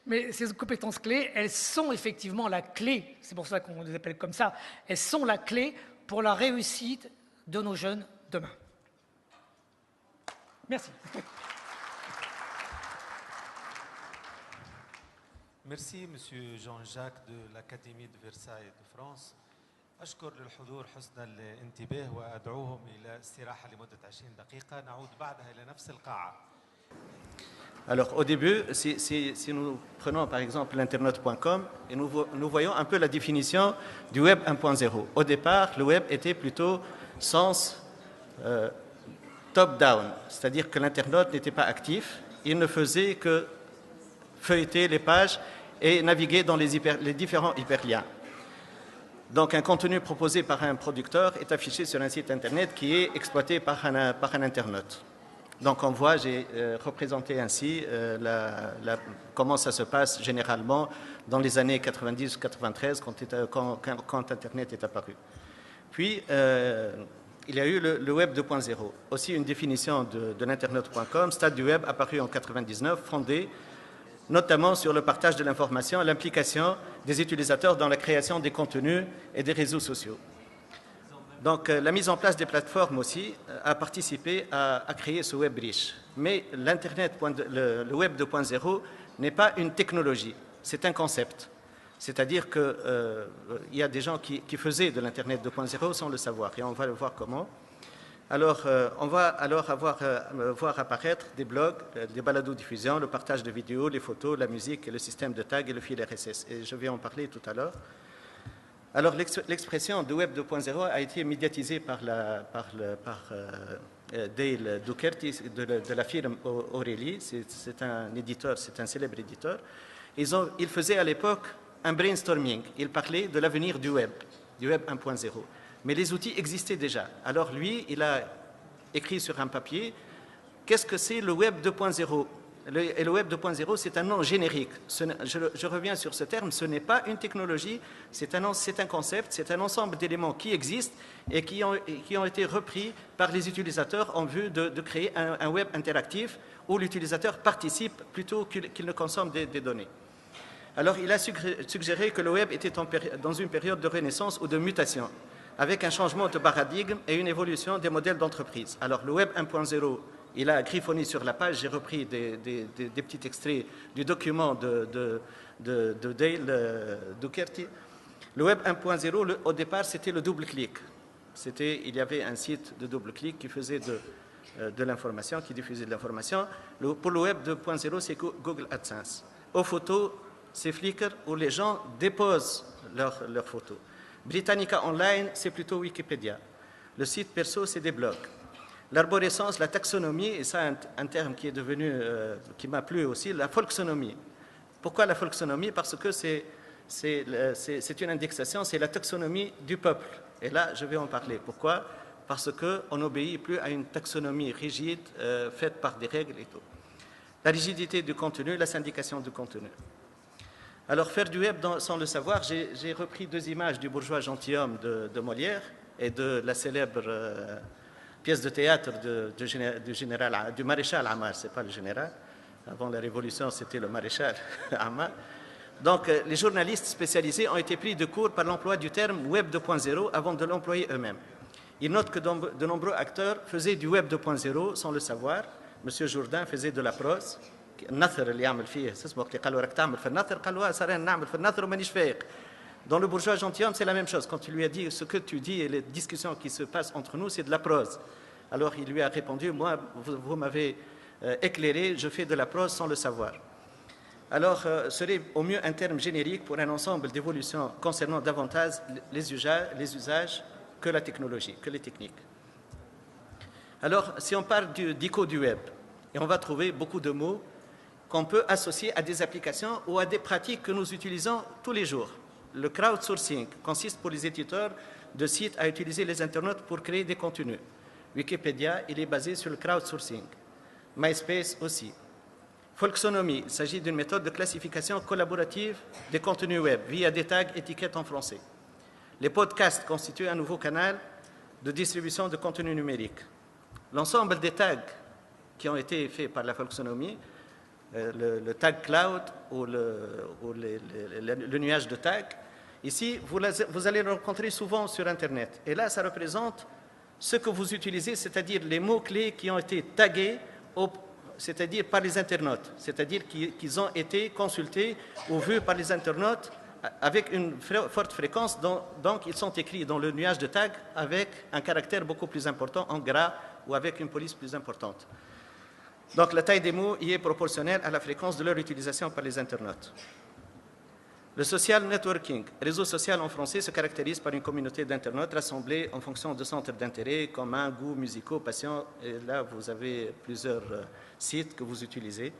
mais ces compétences clés, elles sont effectivement la clé, c'est pour ça qu'on les appelle comme ça, elles sont la clé pour la réussite de nos jeunes demain. Merci. Merci, Monsieur Jean-Jacques de l'Académie de Versailles de France. أشكر للحضور حسن الانتباه وأدعوهم إلى استراحة لمدة 20 دقيقة نعود بعدها إلى نفس القاعة. Alors au début, si nous prenons par exemple l'internet.com et nous voyons un peu la définition du web 1.0. Au départ, le web était plutôt sens top-down, c'est-à-dire que l'internaute n'était pas actif, il ne faisait que feuilleter les pages et naviguer dans les différents hyperliens. Donc un contenu proposé par un producteur est affiché sur un site internet qui est exploité par un internaute. Donc on voit, j'ai représenté ainsi comment ça se passe généralement dans les années 90-93 quand Internet est apparu. Puis il y a eu le Web 2.0, aussi une définition de l'internet.com, stade du web apparu en 99, fondé notamment sur le partage de l'information et l'implication des utilisateurs dans la création des contenus et des réseaux sociaux. Donc, la mise en place des plateformes aussi a participé à créer ce web riche. Mais l'Internet, le web 2.0 n'est pas une technologie, c'est un concept. C'est-à-dire qu'il y a des gens qui faisaient de l'Internet 2.0 sans le savoir, et on va le voir comment. Alors, on va alors voir apparaître des blogs, des baladodiffusions, le partage de vidéos, les photos, la musique, le système de tag et le fil RSS. Et je vais en parler tout à l'heure. Alors, l'expression de Web 2.0 a été médiatisée par Dale Dougherty de la firme O'Reilly. C'est un éditeur, c'est un célèbre éditeur. Il faisait à l'époque un brainstorming. Il parlait de l'avenir du Web 1.0. Mais les outils existaient déjà. Alors lui, il a écrit sur un papier, qu'est-ce que c'est le Web 2.0 ? Et le Web 2.0, c'est un nom générique. Je reviens sur ce terme, ce n'est pas une technologie, c'est un concept, c'est un ensemble d'éléments qui existent et qui ont été repris par les utilisateurs en vue de créer un web interactif où l'utilisateur participe plutôt qu'il ne consomme des données. Alors, il a suggéré que le web était dans une période de renaissance ou de mutation, avec un changement de paradigme et une évolution des modèles d'entreprise. Alors, le web 1.0, il a griffonné sur la page, j'ai repris des petits extraits du document de Dale Dougherty. Le web 1.0, au départ, c'était le double-clic. Il y avait un site de double-clic qui faisait de l'information, qui diffusait de l'information. Pour le web 2.0, c'est Google AdSense. Aux photos, c'est Flickr où les gens déposent leurs photos. Britannica Online, c'est plutôt Wikipédia. Le site perso, c'est des blogs. L'arborescence, la taxonomie, et ça un terme qui est devenu, qui m'a plu aussi, la folksonomie. Pourquoi la folksonomie ? Parce que c'est une indexation, c'est la taxonomie du peuple. Et là, je vais en parler. Pourquoi ? Parce qu'on n'obéit plus à une taxonomie rigide faite par des règles et tout. La rigidité du contenu, la syndication du contenu. Alors, faire du web sans le savoir, j'ai repris 2 images du bourgeois gentilhomme de Molière et de la célèbre pièce de théâtre du maréchal Ammar, ce n'est pas le général. Avant la Révolution, c'était le maréchal Ammar. Donc, les journalistes spécialisés ont été pris de court par l'emploi du terme Web 2.0 avant de l'employer eux-mêmes. Ils notent que de nombreux acteurs faisaient du Web 2.0 sans le savoir. Monsieur Jourdain faisait de la prose. النثر اللي يعمل فيه اسمه اللي قالوا راك تعمل في النثر قالوا صار نعمل في النثر ومانيش فايق. Dans le bourgeois gentilhomme, c'est la même chose. Quand tu lui as dit ce que tu dis et les discussions qui se passent entre nous, c'est de la prose. Alors il lui a répondu, moi, vous m'avez éclairé, je fais de la prose sans le savoir. Alors, serait au mieux un terme générique pour un ensemble d'évolutions concernant davantage les usages que la technologie, que les techniques. Alors, si on parle d'ICO du web, et on va trouver beaucoup de mots qu'on peut associer à des applications ou à des pratiques que nous utilisons tous les jours. Le crowdsourcing consiste pour les éditeurs de sites à utiliser les internautes pour créer des contenus. Wikipédia, il est basé sur le crowdsourcing. MySpace aussi. Folksonomie, il s'agit d'une méthode de classification collaborative des contenus web via des tags étiquettes en français. Les podcasts constituent un nouveau canal de distribution de contenu numérique. L'ensemble des tags qui ont été faits par la folksonomie, le tag cloud ou le nuage de tags, ici, vous allez le rencontrer souvent sur Internet. Et là, ça représente ce que vous utilisez, c'est-à-dire les mots-clés qui ont été tagués, c'est-à-dire par les internautes, c'est-à-dire qu'ils ont été consultés ou vus par les internautes avec une forte fréquence, donc ils sont écrits dans le nuage de tags avec un caractère beaucoup plus important en gras ou avec une police plus importante. Donc la taille des mots y est proportionnelle à la fréquence de leur utilisation par les internautes. Le social networking, réseau social en français, se caractérise par une communauté d'internautes rassemblés en fonction de centres d'intérêt, communs, goûts musicaux, passions. Et là, vous avez plusieurs sites que vous utilisez.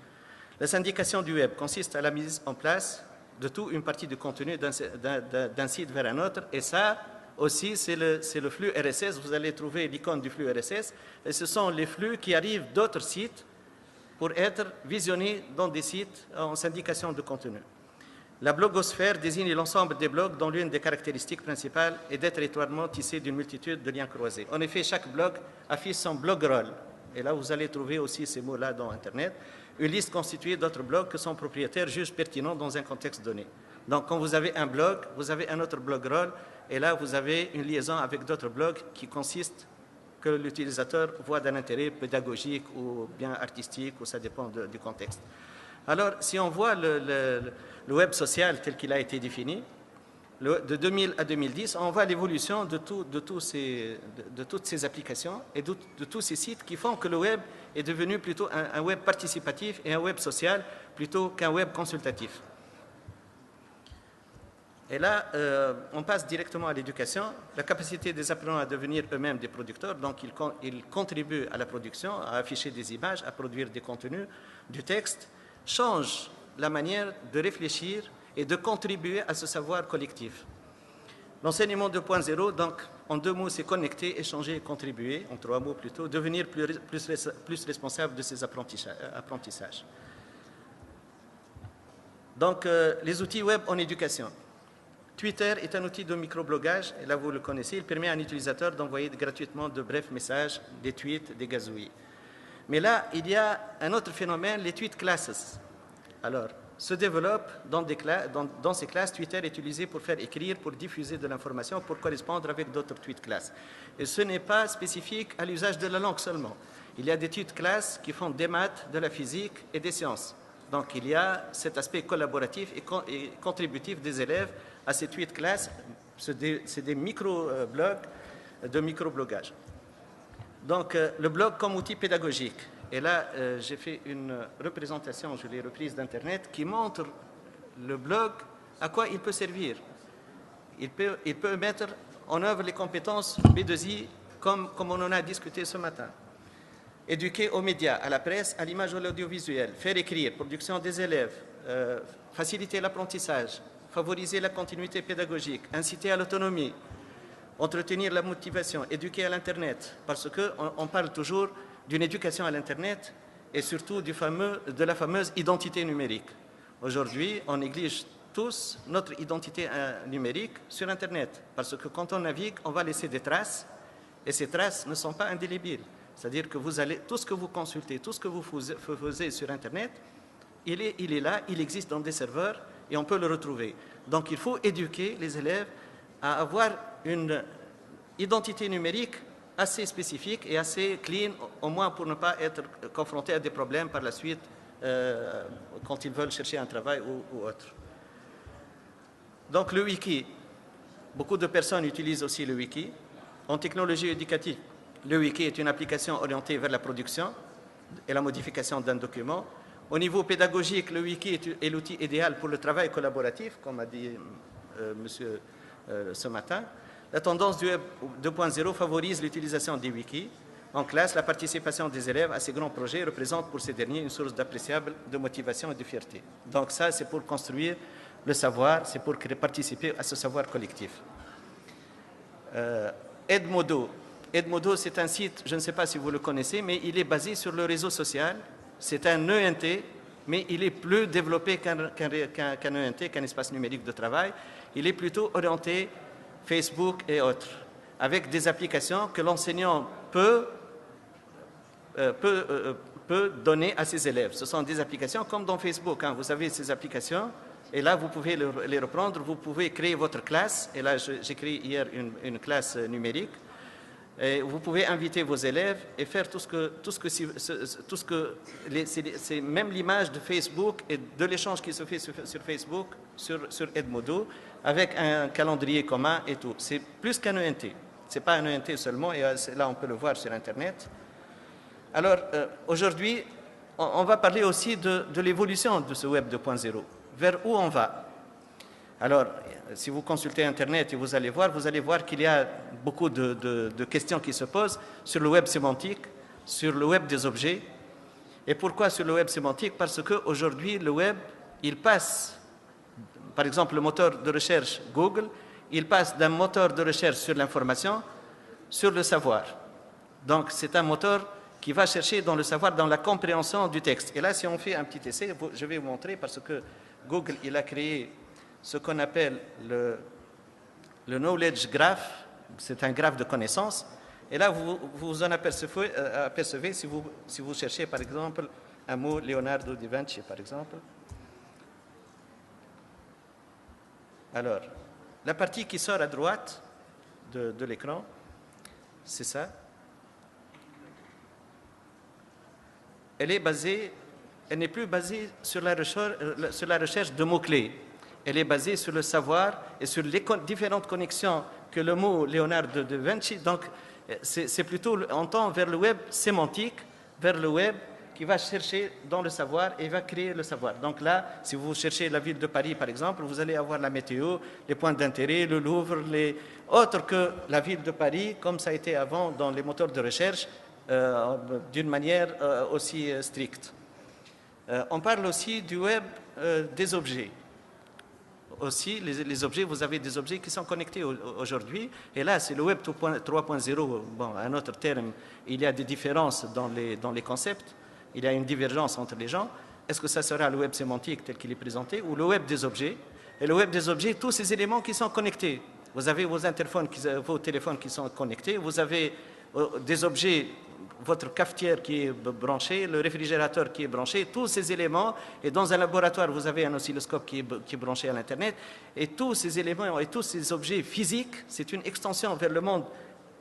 La syndication du web consiste à la mise en place de tout une partie du contenu d'un site vers un autre. Et ça aussi, c'est le flux RSS. Vous allez trouver l'icône du flux RSS. Et ce sont les flux qui arrivent d'autres sites pour être visionnés dans des sites en syndication de contenu. La blogosphère désigne l'ensemble des blogs dont l'une des caractéristiques principales est d'être étroitement tissée d'une multitude de liens croisés. En effet, chaque blog affiche son blogroll. Et là, vous allez trouver aussi ces mots-là dans Internet. Une liste constituée d'autres blogs que son propriétaire juge pertinent dans un contexte donné. Donc, quand vous avez un blog, vous avez un autre blogroll et là, vous avez une liaison avec d'autres blogs qui consiste que l'utilisateur voit d'un intérêt pédagogique ou bien artistique, ou ça dépend du contexte. Alors, si on voit le web social tel qu'il a été défini, de 2000 à 2010, on voit l'évolution de toutes ces applications et de tous ces sites qui font que le web est devenu plutôt un web participatif et un web social plutôt qu'un web consultatif. Et là, on passe directement à l'éducation. La capacité des apprenants à devenir eux-mêmes des producteurs, donc ils contribuent à la production, à afficher des images, à produire des contenus, du texte, change la manière de réfléchir et de contribuer à ce savoir collectif. L'enseignement 2.0, donc, en 2 mots, c'est connecter, échanger et contribuer, en 3 mots plutôt, devenir plus responsable de ses apprentissages. Donc, les outils web en éducation. Twitter est un outil de microblogage, et là vous le connaissez, il permet à un utilisateur d'envoyer gratuitement de brefs messages, des tweets, des gazouillis. Mais là, il y a un autre phénomène, les tweet classes. Alors, se développe dans ces classes, Twitter est utilisé pour faire écrire, pour diffuser de l'information, pour correspondre avec d'autres tweet classes. Et ce n'est pas spécifique à l'usage de la langue seulement. Il y a des tweet classes qui font des maths, de la physique et des sciences. Donc il y a cet aspect collaboratif et contributif des élèves à ces tweet classes. C'est des micro-blogs de microblogage. Donc le blog comme outil pédagogique. Et là, j'ai fait une représentation, je l'ai reprise d'Internet, qui montre le blog, à quoi il peut servir. Il peut mettre en œuvre les compétences B2I comme on en a discuté ce matin. Éduquer aux médias, à la presse, à l'image ou à l'audiovisuel, faire écrire, production des élèves, faciliter l'apprentissage, favoriser la continuité pédagogique, inciter à l'autonomie, entretenir la motivation, éduquer à l'Internet, parce qu'on parle toujours d'une éducation à l'Internet et surtout de la fameuse identité numérique. Aujourd'hui, on néglige tous notre identité numérique sur Internet, parce que quand on navigue, on va laisser des traces, et ces traces ne sont pas indélébiles. C'est-à-dire que tout ce que vous consultez, tout ce que vous faisiez sur Internet, il est là, il existe dans des serveurs et on peut le retrouver. Donc il faut éduquer les élèves à avoir une identité numérique assez spécifique et assez clean, au moins pour ne pas être confrontés à des problèmes par la suite quand ils veulent chercher un travail ou autre. Donc le wiki, beaucoup de personnes utilisent aussi le wiki. En technologie éducative, le wiki est une application orientée vers la production et la modification d'un document. Au niveau pédagogique, le wiki est l'outil idéal pour le travail collaboratif, comme a dit monsieur ce matin. La tendance du Web 2.0 favorise l'utilisation des wikis. En classe, la participation des élèves à ces grands projets représente pour ces derniers une source d'appréciable de motivation et de fierté. Donc ça, c'est pour construire le savoir, c'est pour participer à ce savoir collectif. Edmodo. Edmodo, c'est un site, je ne sais pas si vous le connaissez, mais il est basé sur le réseau social. C'est un ENT, mais il est plus développé qu'un ENT, qu'un espace numérique de travail. Il est plutôt orienté Facebook et autres, avec des applications que l'enseignant peut donner à ses élèves. Ce sont des applications comme dans Facebook. Hein. Vous avez ces applications, et là, vous pouvez les reprendre. Vous pouvez créer votre classe. Et là, j'ai créé hier une classe numérique. Et vous pouvez inviter vos élèves et faire c'est même l'image de Facebook et de l'échange qui se fait sur Facebook, sur Edmodo, avec un calendrier commun et tout. C'est plus qu'un ENT. Ce n'est pas un ENT seulement, et là on peut le voir sur Internet. Alors, aujourd'hui, on va parler aussi de l'évolution de ce Web 2.0. Vers où on va? Alors, si vous consultez Internet et vous allez voir qu'il y a beaucoup de questions qui se posent sur le web sémantique, sur le web des objets. Et pourquoi sur le web sémantique? Parce qu'aujourd'hui, le web, il passe, par exemple, le moteur de recherche Google, il passe d'un moteur de recherche sur l'information, sur le savoir. Donc, c'est un moteur qui va chercher dans le savoir, dans la compréhension du texte. Et là, si on fait un petit essai, je vais vous montrer, parce que Google, il a créé ce qu'on appelle le knowledge graph, c'est un graphe de connaissances. Et là, vous en apercevez si vous cherchez, par exemple, un mot Leonardo da Vinci, par exemple. Alors, La partie qui sort à droite de l'écran, c'est ça. Elle n'est plus basée sur la recherche de mots-clés. Elle est basée sur le savoir et sur les différentes connexions que le mot Leonardo da Vinci. Donc, c'est plutôt, on tend vers le web sémantique, vers le web qui va chercher dans le savoir et va créer le savoir. Donc là, si vous cherchez la ville de Paris, par exemple, vous allez avoir la météo, les points d'intérêt, le Louvre, les autres que la ville de Paris, comme ça a été avant dans les moteurs de recherche, d'une manière aussi stricte. On parle aussi du web des objets. Aussi, les objets, vous avez des objets qui sont connectés aujourd'hui. Et là, c'est le web 3.0. Bon, un autre terme, il y a des différences dans les concepts. Il y a une divergence entre les gens. Est-ce que ça sera le web sémantique tel qu'il est présenté ou le web des objets? Et le web des objets, tous ces éléments qui sont connectés. Vous avez vos téléphones qui sont connectés. Vous avez des objets, votre cafetière qui est branchée, le réfrigérateur qui est branché, tous ces éléments. Et dans un laboratoire, vous avez un oscilloscope qui est branché à l'Internet. Et tous ces éléments et tous ces objets physiques, c'est une extension vers le monde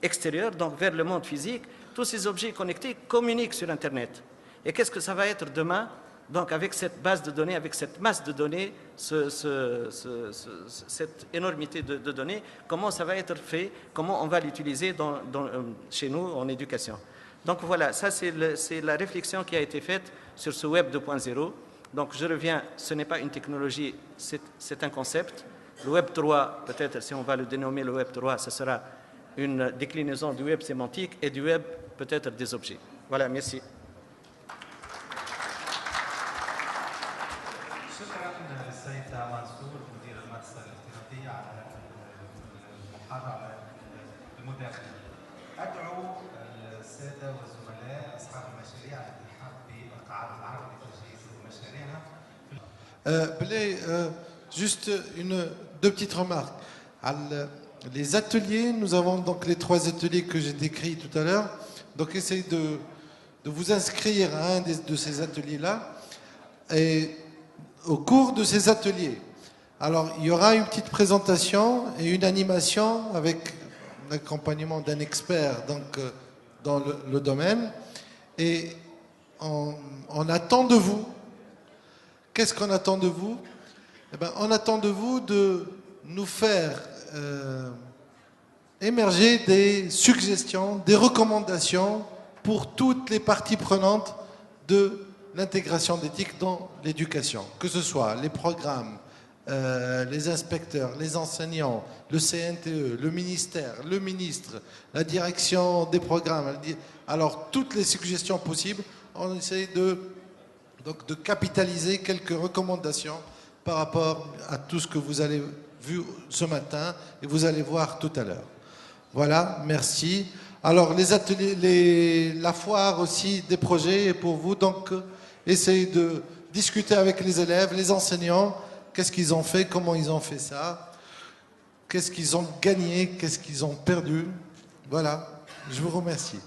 extérieur, donc vers le monde physique. Tous ces objets connectés communiquent sur Internet. Et qu'est-ce que ça va être demain? Donc avec cette base de données, avec cette masse de données, cette énormité de données, comment ça va être fait? Comment on va l'utiliser chez nous en éducation? Donc voilà, ça c'est la réflexion qui a été faite sur ce Web 2.0. Donc je reviens, ce n'est pas une technologie, c'est un concept. Le Web 3, peut-être si on va le dénommer le Web 3, ce sera une déclinaison du Web sémantique et du Web peut-être des objets. Voilà, merci. شكرا للسيد منصور مدير المدرسة الافتراضية على المحاضرة المداخلة. أدعو السادة والزملاء أصحاب المشاريع الالتحاق بالقاعة العرب لتجهيز مشاريعها. Juste deux petites remarques. Les ateliers, nous avons donc les 3 ateliers que j'ai décrits tout à l'heure. Donc essayez de vous inscrire à un de ces ateliers-là. Et au cours de ces ateliers, alors il y aura une petite présentation et une animation avec l'accompagnement d'un expert donc, dans le domaine. Et on attend de vous. Qu'est-ce qu'on attend de vous? Eh bien, on attend de vous de nous faire émerger des suggestions, des recommandations pour toutes les parties prenantes de l'intégration d'éthique dans l'éducation, que ce soit les programmes, les inspecteurs, les enseignants, le CNTE, le ministère, le ministre, la direction des programmes. Alors, toutes les suggestions possibles, on essaie de capitaliser quelques recommandations par rapport à tout ce que vous avez vu ce matin et vous allez voir tout à l'heure. Voilà, merci. Alors, les ateliers, la foire aussi des projets est pour vous, donc essayez de discuter avec les élèves, les enseignants, qu'est-ce qu'ils ont fait, comment ils ont fait ça, qu'est-ce qu'ils ont gagné, qu'est-ce qu'ils ont perdu. Voilà, je vous remercie.